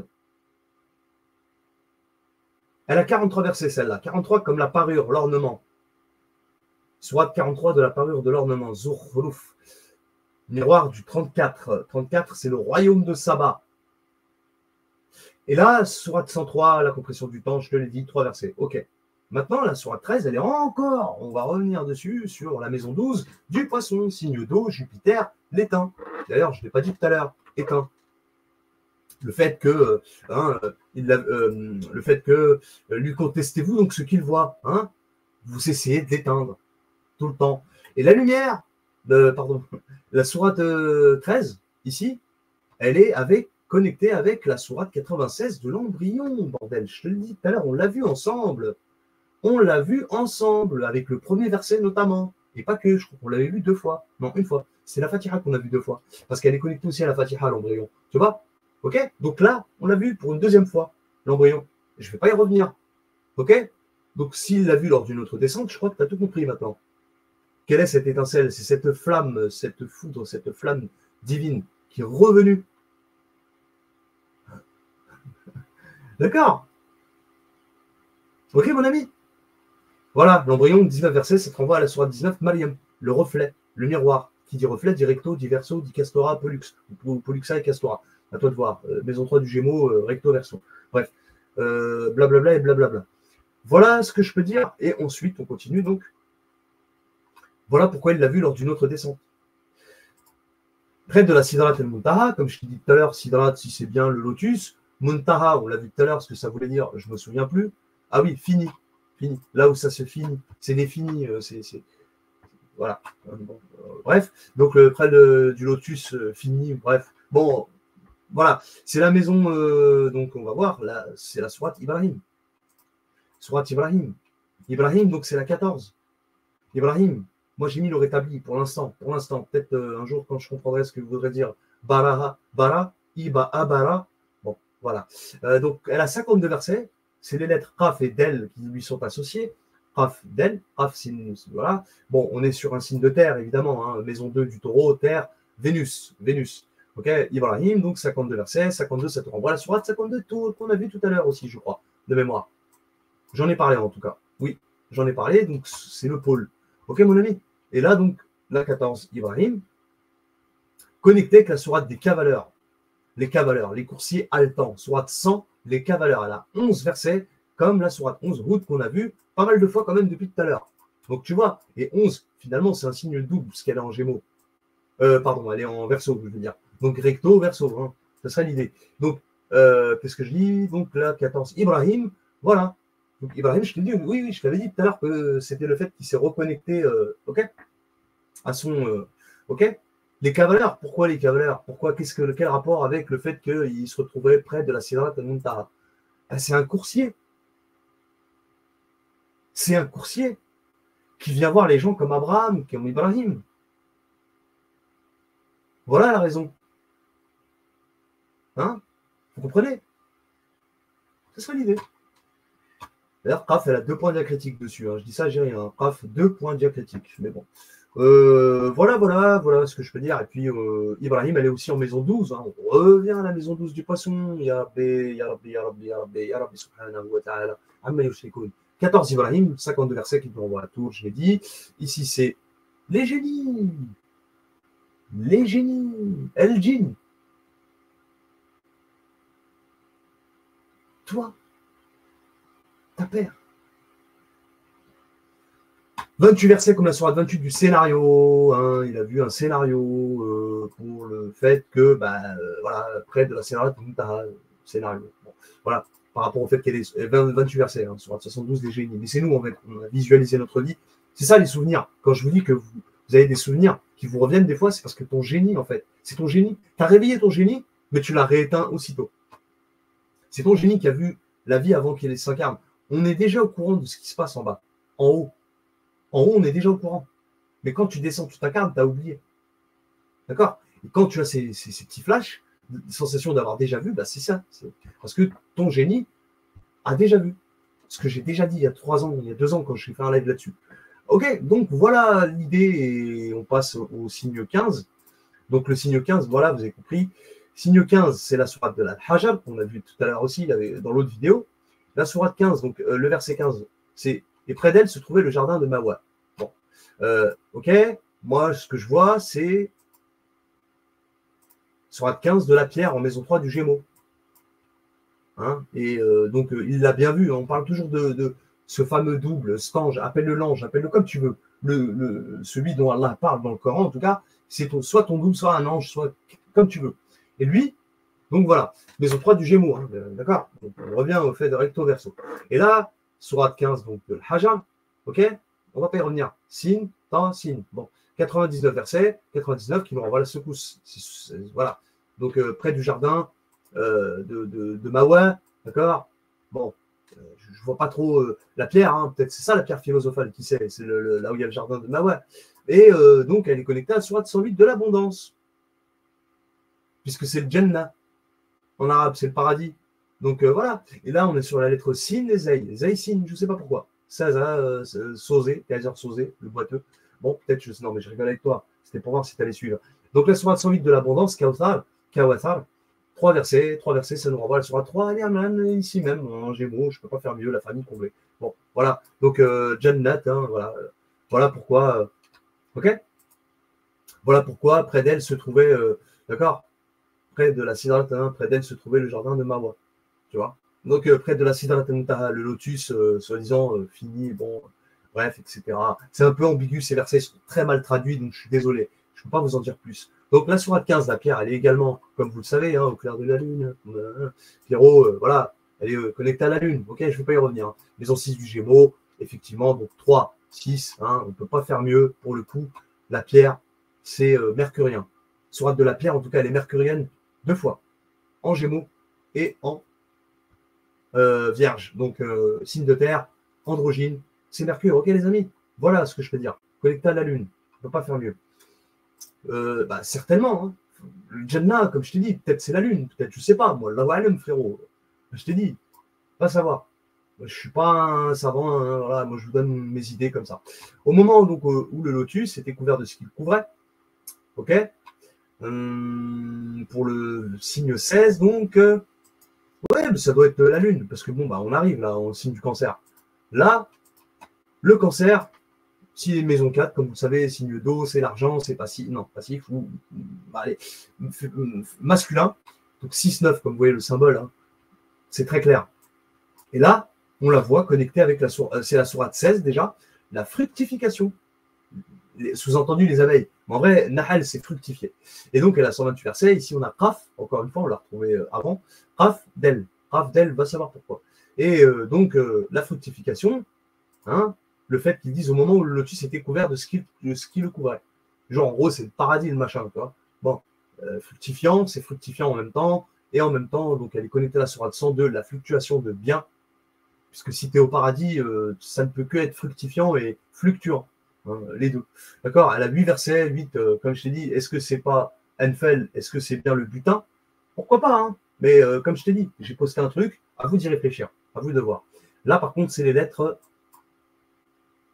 Elle a 43 versets, celle-là. 43 comme la parure, l'ornement. Soit 43 de la parure de l'ornement. Zukhruf. Miroir du 34. 34, c'est le royaume de Saba. Et là, sourate 103, la compression du temps, je te l'ai dit, 3 versets. Ok. Maintenant, la sourate 13, elle est encore, on va revenir dessus, sur la maison 12 du poisson, signe d'eau, Jupiter, l'étain. D'ailleurs, je ne l'ai pas dit tout à l'heure, éteint. Le fait que, lui contestez-vous donc ce qu'il voit, hein, vous essayez de l'éteindre tout le temps. Et la lumière, la sourate 13, ici, elle est connectée avec la sourate 96 de l'embryon, bordel. Je te le dis tout à l'heure, on l'a vu ensemble. On l'a vu ensemble, avec le premier verset notamment. Et pas que, je crois qu'on l'avait vu 2 fois. Non, 1 fois. C'est la Fatiha qu'on a vu 2 fois. Parce qu'elle est connectée aussi à la Fatiha, l'embryon. Tu vois? Ok? Donc là, on l'a vu pour une 2e fois, l'embryon. Je ne vais pas y revenir. Ok? Donc s'il l'a vu lors d'une autre descente, je crois que tu as tout compris maintenant. Quelle est cette étincelle? C'est cette flamme, cette foudre, cette flamme divine qui est revenue. D'accord? Ok, mon ami? Voilà, l'embryon, 19 versets, ça te renvoie à la sourate 19, Mariam, le reflet, le miroir. Qui dit reflet, dit recto, dit verso, dit castora, pollux, ou polluxa et castora. À toi de voir. Maison 3 du Gémeaux, recto, verso. Bref, blablabla et blablabla. Voilà ce que je peux dire. Et ensuite, on continue donc. Voilà pourquoi il l'a vu lors d'une autre descente. Près de la Sidrat el Muntaha, comme je t'ai dit tout à l'heure, Sidrat, si c'est bien le lotus. Muntaha, on l'a vu tout à l'heure, ce que ça voulait dire, je ne me souviens plus. Ah oui, fini. Là où ça se finit. C'est défini. Voilà. Bref, donc près du lotus fini. Bref. Bon, voilà. C'est la maison, donc on va voir, là, c'est la sourate Ibrahim. Sourate Ibrahim. Ibrahim, donc c'est la 14. Ibrahim, moi j'ai mis le rétabli pour l'instant. Peut-être un jour quand je comprendrai ce que voudrait dire Bara, Iba, Abara. Bon, voilà. Donc elle a 52 versets. C'est les lettres Qaf et Del qui lui sont associées. Qaf, Del, Qaf, signe, voilà. Bon, on est sur un signe de terre, évidemment. Hein. Maison 2 du taureau, terre, Vénus. Ok, Ibrahim, donc 52 versets. 52, ça te renvoie à la sourate 52 qu'on a vu tout à l'heure aussi, je crois, de mémoire. J'en ai parlé en tout cas. Oui, j'en ai parlé, donc c'est le pôle. Ok, mon ami? Et là, donc, la 14, Ibrahim, connecté avec la sourate des cavaleurs. Les cavaleurs, les coursiers haletants. Sourate 100, les cavaleurs. Elle a 11 versets, comme la sourate 11, route qu'on a vu pas mal de fois quand même depuis tout à l'heure. Donc, tu vois, et 11, finalement, c'est un signe double, parce qu'elle est en gémeaux. Elle est en verso, je veux dire. Donc, recto, verso, hein. Ce serait l'idée. Donc, qu'est-ce que je dis? Donc, la 14, Ibrahim, voilà. Donc, Ibrahim, je te dis, oui, je t'avais dit tout à l'heure que c'était le fait qu'il s'est reconnecté, ok, à son, ok. Les cavaleurs, pourquoi les cavaleurs? Quel rapport avec le fait qu'il se retrouvait près de la Sidrat al-Muntaha? C'est un coursier. C'est un coursier qui vient voir les gens comme Abraham, comme Ibrahim. Voilà la raison. Hein? Vous comprenez? C'est ça l'idée. D'ailleurs, Qaf, elle a 2 points diacritiques dessus. Hein. Je dis ça, j'ai rien. Qaf, 2 points diacritiques. Mais bon. Voilà ce que je peux dire. Et puis, Ibrahim, elle est aussi en maison 12. Hein. On revient à la maison 12 du poisson. Ya Rabbi, Ya Rabbi, Ya Rabbi, Ya Rabbi, Ya Rabbi, subhanahu wa ta'ala. Amma yushrikoun. 14 Ibrahim, 52 versets qui nous renvoient à la tour, je l'ai dit. Ici, c'est les génies. Les génies. El Jin. Toi, ta paire. 28 versets comme la sourate 28 du scénario. Hein, il a vu un scénario pour le fait que, voilà, près de la scénario. Bon, voilà, par rapport au fait qu'il y ait 28 versets, hein, sourate 72 des génies. Laissez-nous, en fait, on a visualisé notre vie. C'est ça les souvenirs. Quand je vous dis que vous avez des souvenirs qui vous reviennent des fois, c'est parce que ton génie, en fait, c'est ton génie. Tu as réveillé ton génie, mais tu l'as rééteint aussitôt. C'est ton génie qui a vu la vie avant qu'elle s'incarne. On est déjà au courant de ce qui se passe en bas, en haut. En haut, on est déjà au courant. Mais quand tu descends, tu t'incarnes, tu as oublié. D'accord? Et quand tu as ces petits flashs, sensation d'avoir déjà vu, c'est ça. Parce que ton génie a déjà vu. Ce que j'ai déjà dit il y a 3 ans, il y a 2 ans, quand je suis fait un live là-dessus. Ok, donc voilà l'idée, et on passe au signe 15. Donc le signe 15, voilà, vous avez compris. Signe 15, c'est la sourate de l'Al-Hajjab, qu'on a vu tout à l'heure aussi dans l'autre vidéo. La sourate 15, donc le verset 15, c'est « Et près d'elle se trouvait le jardin de Mawa ». Bon, ok, moi ce que je vois, c'est sourate 15 de la pierre en maison 3 du Gémeaux. Hein, et donc il l'a bien vu, on parle toujours de ce fameux double, cet ange, appelle-le l'ange, appelle-le comme tu veux. Celui dont Allah parle dans le Coran, en tout cas, c'est soit ton double, soit un ange, soit comme tu veux. Et lui, donc voilà, maison 3 du Gémeaux, hein, d'accord? Donc on revient au fait de recto verso. Et là, sourate 15, donc de l'Hajjab, ok? On va pas y revenir. Sin, ta, sin. Bon, 99 versets, 99 qui nous renvoient la secousse. Voilà. Donc près du jardin de Mawa, d'accord? Bon, je vois pas trop la pierre, hein, peut-être c'est ça la pierre philosophale, qui sait, c'est là où il y a le jardin de Mawa. Et donc elle est connectée à la sourate 108 de l'abondance, puisque c'est le Jannah. En arabe, c'est le paradis. Donc voilà. Et là, on est sur la lettre Sin et Zay. Zay Sin, je ne sais pas pourquoi. Ça, Sosé, Kaiser Sosé, le boiteux. Bon, peut-être, je sais, non, mais je rigole avec toi. C'était pour voir si tu allais suivre. Donc la sourate 108 de l'abondance, Kawthar, 3 versets, ça nous renvoie à la sourate 3, ici même, en Gémeaux, je ne peux pas faire mieux, la famille comblée. Bon, voilà. Donc Jannat, hein, voilà. Voilà pourquoi. Ok? Voilà pourquoi près d'elle se trouvait, d'accord? Près de la Sidrat, près d'elle se trouvait le jardin de Mawa. Tu vois? Donc, près de la Sidrat al-Muntaha, le lotus, soi-disant, fini, bon, bref, etc. C'est un peu ambigu, ces versets sont très mal traduits, donc je suis désolé. Je ne peux pas vous en dire plus. Donc, la sourate 15, la pierre, elle est également, comme vous le savez, au clair de la lune. Pierrot, voilà, elle est connectée à la lune. Ok, je ne vais pas y revenir. Maison 6 du Gémeaux, effectivement, donc 3, 6, on ne peut pas faire mieux pour le coup. La pierre, c'est mercurien. Sourate de la pierre, en tout cas, elle est mercurienne 2 fois, en Gémeaux et en Vierge. Donc, signe de terre, androgyne, c'est Mercure. Ok, les amis, voilà ce que je peux dire. Connecté à la Lune, on ne peut pas faire mieux. Certainement. Hein. Le Jannah, comme je t'ai dit, peut-être c'est la Lune, peut-être, je ne sais pas. Moi, Allahu A'lam, frérot. Je t'ai dit, pas savoir. Je ne suis pas un savant, hein, voilà, moi je vous donne mes idées comme ça. Au moment donc, où le lotus était couvert de ce qu'il couvrait, ok, pour le signe 16, donc, ouais, mais ça doit être la Lune, parce que bon, on arrive là, au signe du cancer. Là, le cancer, si maison 4, comme vous le savez, signe d'eau, c'est l'argent, c'est passif, non, passif, ou allez, masculin, donc 6-9, comme vous voyez le symbole, hein, c'est très clair. Et là, on la voit connectée avec c'est la sourate 16 déjà, la fructification. Sous-entendu les abeilles. Mais en vrai, Nahal, c'est fructifier. Et donc, elle a 128 versets. Ici, on a Qaf, encore une fois, on l'a retrouvé avant. Qaf d'elle. Qaf d'elle, va savoir pourquoi. Et donc, la fructification, hein, le fait qu'ils disent au moment où le lotus était couvert de ce qui le couvrait. Genre, en gros, c'est le paradis, le machin, tu vois. Bon, fructifiant, c'est fructifiant en même temps. Et en même temps, donc, elle est connectée à la sourate 102, la fluctuation de bien. Puisque si tu es au paradis, ça ne peut que être fructifiant et fluctuant. Hein, les deux. D'accord? Elle a 8 versets, 8, comme je t'ai dit, est-ce que c'est pas Enfel, est-ce que c'est bien le butin? Pourquoi pas, hein? Mais comme je t'ai dit, j'ai posté un truc, à vous d'y réfléchir, à vous de voir. Là, par contre, c'est les lettres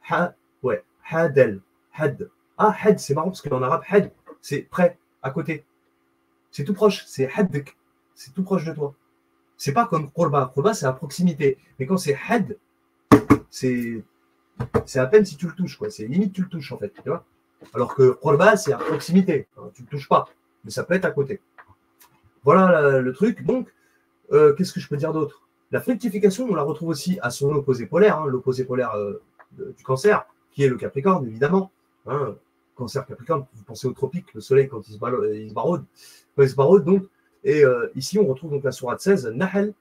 ha, ouais, hadel, had. Ah, had, c'est marrant parce qu'en arabe, had, c'est près, à côté. C'est tout proche, c'est haddek, c'est tout proche de toi. C'est pas comme qurba. Qurba, c'est à proximité. Mais quand c'est had, c'est à peine si tu le touches, quoi. C'est limite tu le touches, en fait, tu vois. Alors que qurba, c'est à proximité. Tu ne le touches pas, mais ça peut être à côté. Voilà le truc. Donc, qu'est-ce que je peux dire d'autre? La fructification, on la retrouve aussi à son opposé polaire, hein, l'opposé polaire du cancer, qui est le Capricorne, évidemment. Hein, cancer Capricorne, vous pensez au tropique, le soleil quand il se baraude. Quand il se baraude, donc. Et ici, on retrouve donc la sourate 16, Nahl,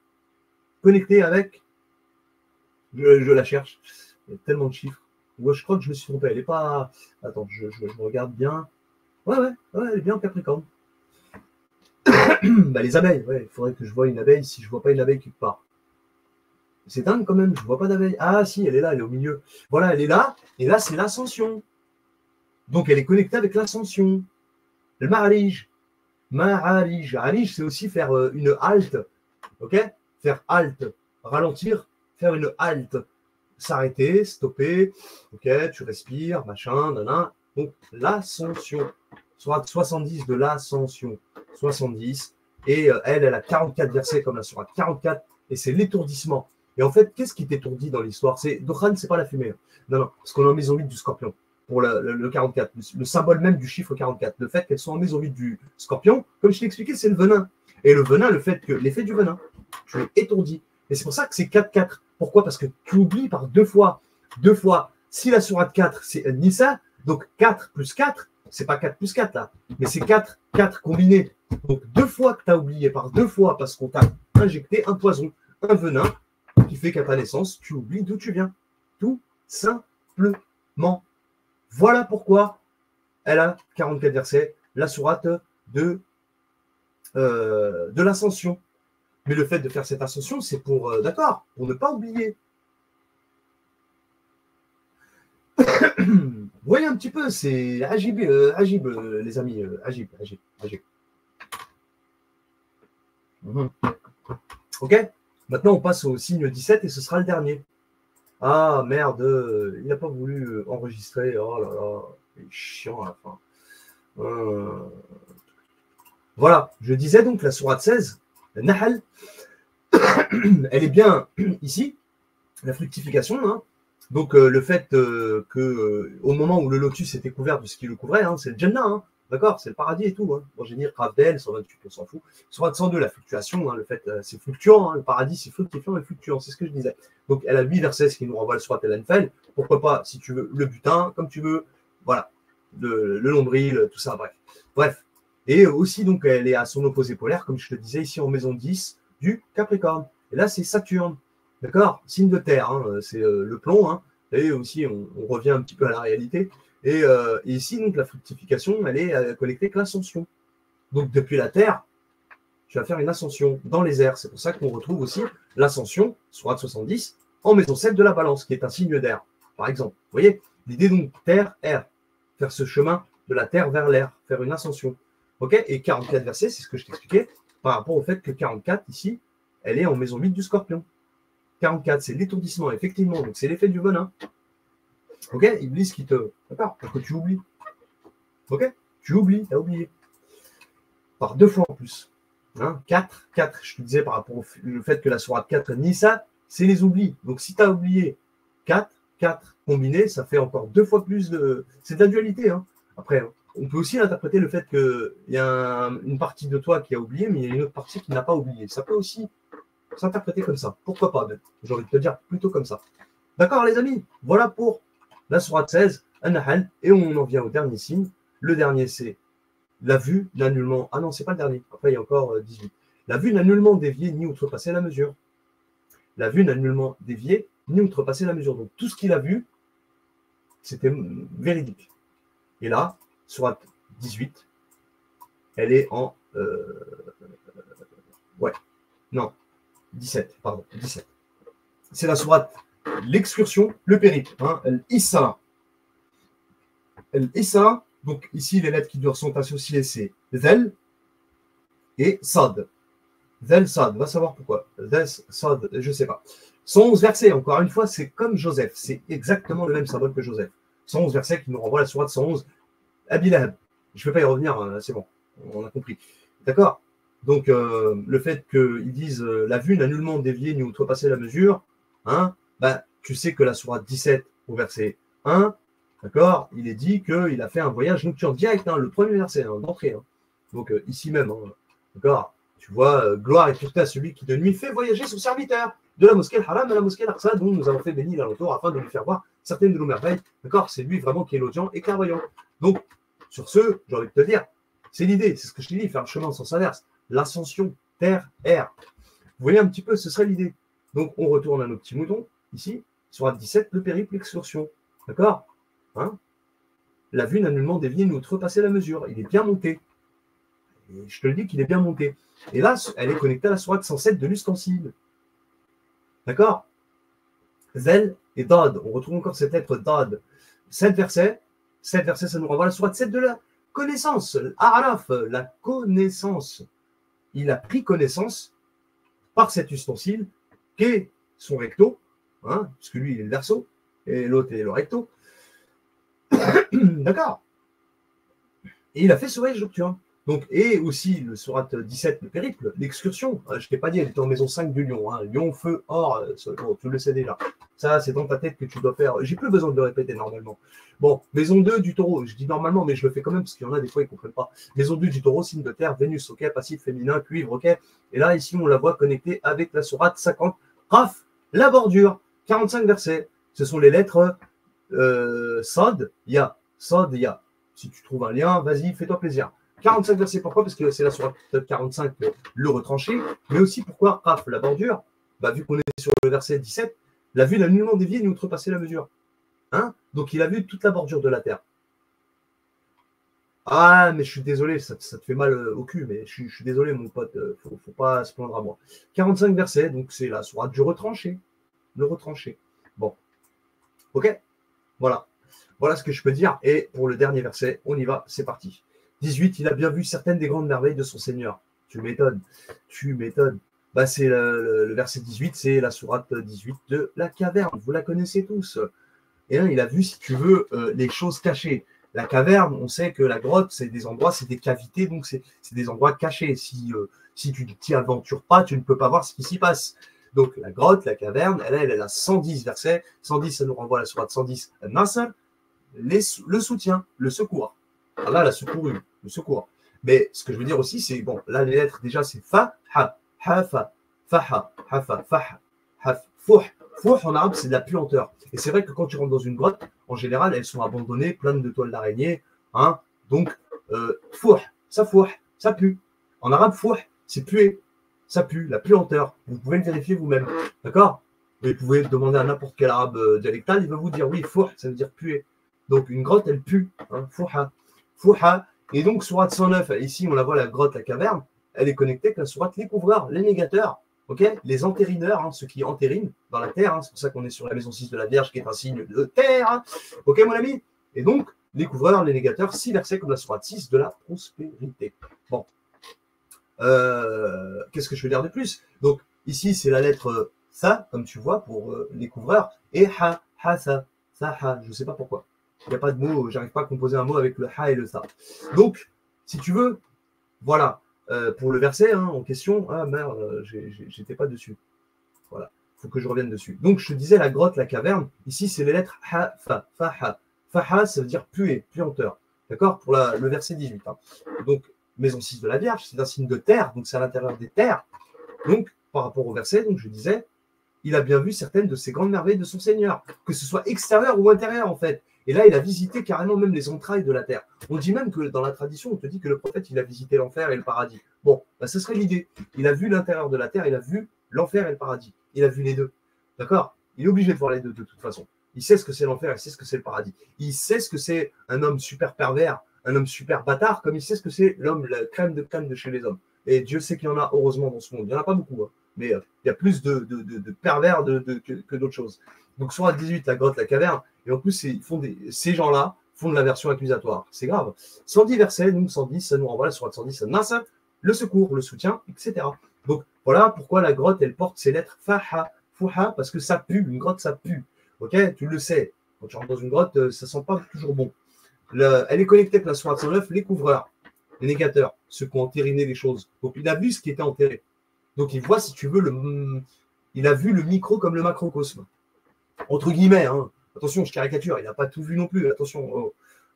connectée avec. Je la cherche. Il y a tellement de chiffres. Ouais, je crois que je me suis trompé. Elle n'est pas. Attends, je regarde bien. Ouais, elle est bien en Capricorne. Bah, les abeilles, ouais, il faudrait que je voie une abeille si je ne vois pas une abeille quelque part. C'est dingue quand même, je ne vois pas d'abeille. Ah si, elle est là, elle est au milieu. Voilà, elle est là, et là c'est l'ascension. Donc elle est connectée avec l'ascension. Le Ma'arij. Ma'arij, c'est aussi faire une halte. Ok? Faire halte. Ralentir, faire une halte. S'arrêter, stopper. Ok, tu respires, machin, nanana. Donc l'ascension. Sourate 70 de l'ascension. 70. Et elle a 44 versets comme la sourate 44. Et c'est l'étourdissement. Et en fait, qu'est-ce qui t'étourdit dans l'histoire? C'est Dokhan, c'est pas la fumée. Non, parce qu'on est en maison 8 du Scorpion. Pour le 44, le symbole même du chiffre 44. Le fait qu'elles sont en maison 8 du Scorpion, comme je t'ai expliqué, c'est le venin. Et le venin, l'effet du venin, tu es étourdi. Et c'est pour ça que c'est 4-4. Pourquoi? Parce que tu oublies par deux fois. Si la sourate 4, c'est Nissa, donc 4 plus 4, c'est pas 4 plus 4 là, mais c'est 4 combinés. Donc deux fois que tu as oublié, par deux fois, parce qu'on t'a injecté un poison, un venin, qui fait qu'à ta naissance, tu oublies d'où tu viens. Tout simplement. Voilà pourquoi elle a 44 versets, la sourate de l'ascension. Mais le fait de faire cette ascension, c'est pour ne pas oublier. Vous voyez un petit peu, c'est agib, les amis, agib. Ok. Maintenant, on passe au signe 17 et ce sera le dernier. Ah merde, il n'a pas voulu enregistrer. Oh là là, c'est chiant à la fin. Voilà, je disais donc la sourate 16, Nahl, elle est bien ici, la fructification. Hein. Donc le fait qu'au moment où le lotus était couvert de ce qui le couvrait, hein, c'est le Jannah. Hein. D'accord, c'est le paradis et tout. Hein. Bon, j'ai dit Ravdel, 128, on s'en fout. Sourate 102, la fluctuation, hein, le fait, c'est fluctuant. Hein, le paradis, c'est fructifiant et fluctuant, c'est ce que je disais. Donc, elle a 8 versets, ce qui nous renvoie le Sourate El-Anfal. Pourquoi pas, si tu veux, le butin, comme tu veux. Voilà, le nombril, tout ça, bref. Et aussi, donc, elle est à son opposé polaire, comme je te disais, ici en maison 10 du Capricorne. Et là, c'est Saturne. D'accord, signe de terre, hein, c'est le plomb. Hein, et aussi, on revient un petit peu à la réalité. Et ici, donc, la fructification, elle est connectée avec l'ascension. Donc, depuis la Terre, tu vas faire une ascension dans les airs. C'est pour ça qu'on retrouve aussi l'ascension, sourate 70, en maison 7 de la balance, qui est un signe d'air, par exemple. Vous voyez, l'idée donc, terre, air, faire ce chemin de la Terre vers l'air, faire une ascension. Ok. Et 44 versets, c'est ce que je t'expliquais, par rapport au fait que 44, ici, elle est en maison 8 du Scorpion. 44, c'est l'étourdissement, effectivement, donc c'est l'effet du venin. Ok, Iblis qui te. D'accord, parce que tu oublies. Ok, tu oublies, tu as oublié. Par deux fois en plus. Hein, 4, je te disais par rapport au fait que la sourate 4, Nissa, c'est les oublis. Donc si tu as oublié 4 combinés, ça fait encore deux fois plus de. C'est de la dualité. Hein. Après, on peut aussi interpréter le fait qu'il y a une partie de toi qui a oublié, mais il y a une autre partie qui n'a pas oublié. Ça peut aussi s'interpréter comme ça. Pourquoi pas, même. J'ai envie de te dire plutôt comme ça. D'accord, les amis? Voilà pour la sourate 16, An-Nahl, et on en vient au dernier signe. Le dernier, c'est la vue n'a nullement. Ah non, c'est pas le dernier. Après, il y a encore 18. La vue n'a nullement dévié ni outrepassé la mesure. La vue n'a nullement dévié ni outrepassé la mesure. Donc, tout ce qu'il a vu, c'était véridique. Et là, sourate 18, elle est en. Ouais. Non. 17. Pardon. 17. C'est la sourate l'excursion, le périple. Hein, Al-Isra. Al-Isra. Donc, ici, les lettres qui sont associées, c'est Zel et Sad. Zel Sad, va savoir pourquoi. Zel Sad, je ne sais pas. 111 versets, encore une fois, c'est comme Joseph. C'est exactement le même symbole que Joseph. 111 versets qui nous renvoient à la sourate 111. Abilahab. Je ne vais pas y revenir, hein, c'est bon, on a compris. D'accord. Donc, le fait qu'ils disent la vue n'a nullement dévié ni outrepassé la mesure, hein, bah, tu sais que la sourate 17 au verset 1, d'accord, il est dit qu'il a fait un voyage nocturne direct, hein, le premier verset d'entrée. Hein. Donc, ici même, hein, d'accord, tu vois, gloire et pureté à celui qui de nuit fait voyager son serviteur de la mosquée Al-Haram à la mosquée Al-Aqsa, dont nous avons fait bénir l'alentour afin de lui faire voir certaines de nos merveilles. D'accord, c'est lui vraiment qui est l'audient et clairvoyant. Donc, sur ce, j'ai envie de te dire, c'est l'idée, c'est ce que je t'ai dit, faire le chemin en sens inverse. L'ascension, terre, air. Vous voyez un petit peu, ce serait l'idée. Donc, on retourne à nos petits moutons, ici, sur la 17, le périple, l'excursion. D'accord, hein. La vue n'a nullement dévié ni outrepassé la mesure. Il est bien monté. Et je te le dis qu'il est bien monté. Et là, elle est connectée à la sourate 107 de l'ustensile. D'accord. Zel et Dad. On retrouve encore cette lettre Dad. 7 versets. 7 versets, ça nous renvoie à la sourate 7 de la connaissance. Araf, la connaissance. Il a pris connaissance par cet ustensile qu'est son recto, hein, parce que lui, il est le verso, et l'autre est le recto. D'accord. Et il a fait ce voyage nocturne. Donc, et aussi le sourate 17, le périple, l'excursion. Je ne t'ai pas dit, elle était en maison 5 du lion. Hein. Lion, feu, or, tu le sais déjà. Ça, c'est dans ta tête que tu dois faire. J'ai plus besoin de le répéter normalement. Bon, maison 2 du taureau. Je dis normalement, mais je le fais quand même parce qu'il y en a des fois, ils ne comprennent pas. Maison 2 du taureau, signe de terre, Vénus, ok, passif, féminin, cuivre, ok. Et là, ici, on la voit connectée avec la sourate 50. Raf, la bordure, 45 versets. Ce sont les lettres Sad, Ya. Sad, Ya. Si tu trouves un lien, vas-y, fais-toi plaisir. 45 versets, pourquoi? Parce que c'est la sourate 45, le retranché, mais aussi pourquoi Raf, la bordure, bah, vu qu'on est sur le verset 17, la vue n'a nullement dévié ni outrepassé la mesure. Hein? Donc il a vu toute la bordure de la terre. Ah, mais je suis désolé, ça te fait mal au cul, mais je suis désolé, mon pote, faut pas se plaindre à moi. 45 versets, donc c'est la sourate du retranché. Le retranché. Bon. Ok? Voilà. Voilà ce que je peux dire. Et pour le dernier verset, on y va, c'est parti. 18, il a bien vu certaines des grandes merveilles de son Seigneur. Tu m'étonnes. Tu m'étonnes. Bah, c'est le verset 18, c'est la sourate 18 de la caverne. Vous la connaissez tous. Et là, il a vu, si tu veux, les choses cachées. La caverne, on sait que la grotte, c'est des endroits, c'est des cavités, donc c'est des endroits cachés. Si tu ne t'y aventures pas, tu ne peux pas voir ce qui s'y passe. Donc la grotte, la caverne, elle a 110 versets. 110, ça nous renvoie à la sourate 110, Nasr, le soutien, le secours. Allah l'a secouru, le secours. Mais ce que je veux dire aussi, c'est, bon, là, les lettres, déjà, c'est fa, ha, fa, fa, ha, fouh. Fouh, en arabe, c'est de la puanteur. Et c'est vrai que quand tu rentres dans une grotte, en général, elles sont abandonnées, pleines de toiles d'araignée. Hein. Donc, fouh, ça pue. En arabe, fouh, c'est puer. Ça pue, la puanteur. Vous pouvez le vérifier vous-même. D'accord? Vous pouvez demander à n'importe quel arabe dialectal, il va vous dire oui, fouh, ça veut dire puer. Donc, une grotte, elle pue. Hein, fouha. Fouha. Et donc, sourate 109, ici, on la voit, la grotte, la caverne, elle est connectée avec la sourate les couvreurs, les négateurs, okay, les entérineurs, hein, ceux qui entérinent dans la terre. Hein, c'est pour ça qu'on est sur la maison 6 de la Vierge, qui est un signe de terre. Hein, ok, mon ami? Et donc, les couvreurs, les négateurs, 6 versets comme la sourate 6 de la prospérité. Bon. Qu'est-ce que je veux dire de plus? Donc, ici, c'est la lettre Sa, comme tu vois, pour les couvreurs, et Ha, Ha, Sa, Ha. Je ne sais pas pourquoi. Il n'y a pas de mot, j'arrive pas à composer un mot avec le Ha et le Sa. Donc, si tu veux, voilà, pour le verset hein, en question, ah merde, j'étais pas dessus. Voilà, il faut que je revienne dessus. Donc, je te disais la grotte, la caverne, ici, c'est les lettres Ha, Fa, Ha. Ha, ça veut dire puer, puanteur. D'accord? Pour le verset 18. Hein. Donc, maison 6 de la Vierge, c'est un signe de terre, donc c'est à l'intérieur des terres. Donc, par rapport au verset, donc je disais, il a bien vu certaines de ces grandes merveilles de son Seigneur, que ce soit extérieur ou intérieur en fait. Et là, il a visité carrément même les entrailles de la terre. On dit même que dans la tradition, on te dit que le prophète, il a visité l'enfer et le paradis. Bon, bah, ce serait l'idée. Il a vu l'intérieur de la terre, il a vu l'enfer et le paradis. Il a vu les deux. D'accord? Il est obligé de voir les deux de toute façon. Il sait ce que c'est l'enfer, il sait ce que c'est le paradis. Il sait ce que c'est un homme super pervers, un homme super bâtard, comme il sait ce que c'est l'homme, la crème de chez les hommes. Et Dieu sait qu'il y en a heureusement dans ce monde. Il n'y en a pas beaucoup, hein. Mais il y a plus de pervers que d'autres choses. Donc, sur la 18, la grotte, la caverne, et en plus, ces gens-là font de la version accusatoire. C'est grave. 110 versets, donc 110, ça nous renvoie sur la 110, ça le secours, le soutien, etc. Donc, Voilà pourquoi la grotte, elle porte ces lettres Faha, Fouha, parce que ça pue. Une grotte, ça pue. Ok, tu le sais. Quand tu rentres dans une grotte, ça sent pas toujours bon. Elle est connectée avec la sourate 109, les couvreurs, les négateurs, ceux qui ont entériné les choses. Donc, il a vu ce qui était enterré. Donc, il voit, si tu veux, il a vu le micro comme le macrocosme. Entre guillemets, hein. Attention, je caricature, il n'a pas tout vu non plus. Attention,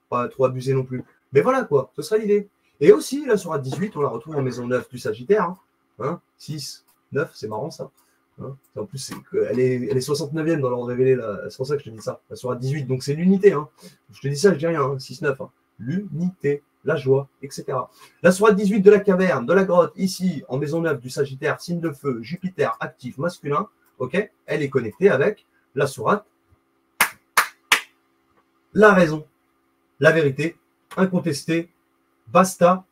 pas trop abusé non plus. Mais voilà, quoi, ce sera l'idée. Et aussi, la sourate 18, on la retrouve en maison 9 du Sagittaire. Hein, 6, 9, c'est marrant ça. Hein, en plus, elle est 69e dans l'ordre révélé. C'est pour ça que je te dis ça. La sourate 18, donc c'est l'unité. Hein. Je te dis ça, je dis rien. Hein, 6, 9. Hein. L'unité, la joie, etc. La sourate 18 de la caverne, de la grotte, ici, en maison 9 du Sagittaire, signe de feu, Jupiter, actif, masculin. Ok, elle est connectée avec la sourate, la raison, la vérité, incontestée, basta,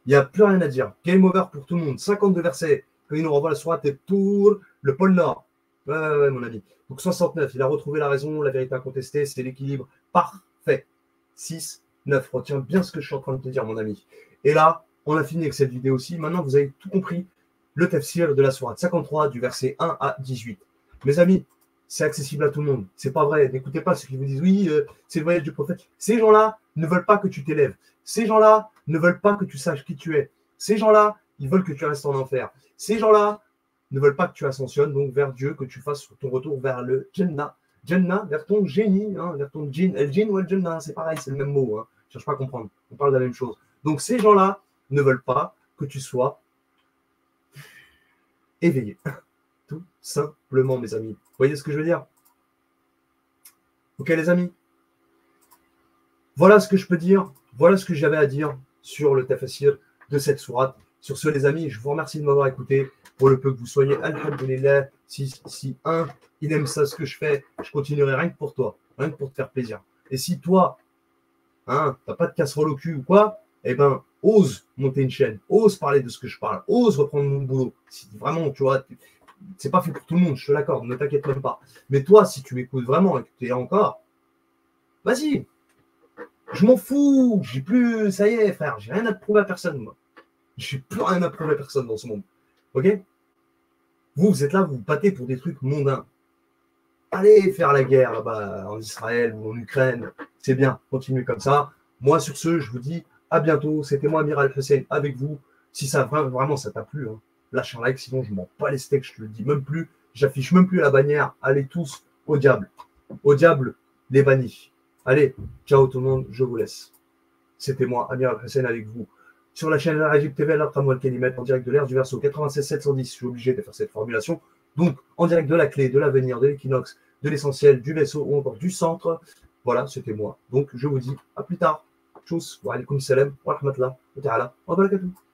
il n'y a plus rien à dire. Game over pour tout le monde. 52 versets. Quand il nous renvoie la sourate et Tour, le pôle Nord. Ouais, mon ami. Donc 69, il a retrouvé la raison, la vérité incontestée, c'est l'équilibre parfait. 6, 9. Retiens bien ce que je suis en train de te dire, mon ami. Et là, on a fini avec cette vidéo aussi. Maintenant, vous avez tout compris. Le tafsir de la sourate 53, du verset 1 à 18. Mes amis, c'est accessible à tout le monde. C'est pas vrai. N'écoutez pas ceux qui vous disent oui, c'est le voyage du prophète. Ces gens-là ne veulent pas que tu t'élèves. Ces gens-là ne veulent pas que tu saches qui tu es. Ces gens-là, ils veulent que tu restes en enfer. Ces gens-là ne veulent pas que tu ascensionnes donc vers Dieu, que tu fasses ton retour vers le Jannah. Jannah, vers ton génie, hein, vers ton djinn. El djinn ou el Jannah, c'est pareil, c'est le même mot. Hein. Je ne cherche pas à comprendre. On parle de la même chose. Donc ces gens-là ne veulent pas que tu sois éveillé. Tout simplement, mes amis. Vous voyez ce que je veux dire? Ok, les amis? Voilà ce que je peux dire. Voilà ce que j'avais à dire sur le tafsir de cette sourate. Sur ce, les amis, je vous remercie de m'avoir écouté. Pour le peu que vous soyez, alhamdoulilah, si il aime ça, ce que je fais, je continuerai rien que pour toi, rien que pour te faire plaisir. Et si toi, hein, t'as pas de casserole au cul ou quoi, eh ben, ose monter une chaîne, ose parler de ce que je parle, ose reprendre mon boulot. Si vraiment, tu vois, c'est pas fait pour tout le monde, je te l'accorde, ne t'inquiète même pas. Mais toi, si tu m'écoutes vraiment et que tu es encore, vas-y. Je m'en fous, j'ai plus, ça y est, frère, j'ai rien à te prouver à personne, moi. J'ai plus rien à prouver à personne dans ce monde. Ok? Vous êtes là, vous vous battez pour des trucs mondains. Allez faire la guerre là-bas en Israël ou en Ukraine. C'est bien, continuez comme ça. Moi, sur ce, je vous dis à bientôt. C'était moi, Amiral Hussein, avec vous. Si ça vraiment ça t'a plu, hein, lâche un like, sinon je m'en bats les steaks, je te le dis même plus. J'affiche même plus la bannière. Allez tous au diable. Au diable, les bannis. Allez, ciao tout le monde, je vous laisse. C'était moi, Amiral Hussein, avec vous. Sur la chaîne Al-Rajib TV, Al-Qamwal Kalimat, en direct de l'ère du verso 96 710. Je suis obligé de faire cette formulation. Donc, en direct de la clé, de l'avenir, de l'équinoxe, de l'essentiel, du vaisseau ou encore du centre. Voilà, c'était moi. Donc, je vous dis à plus tard. Tchuss, wa alaykoum salam, wa rahmatullah, wa ta'ala, wa barakatuh.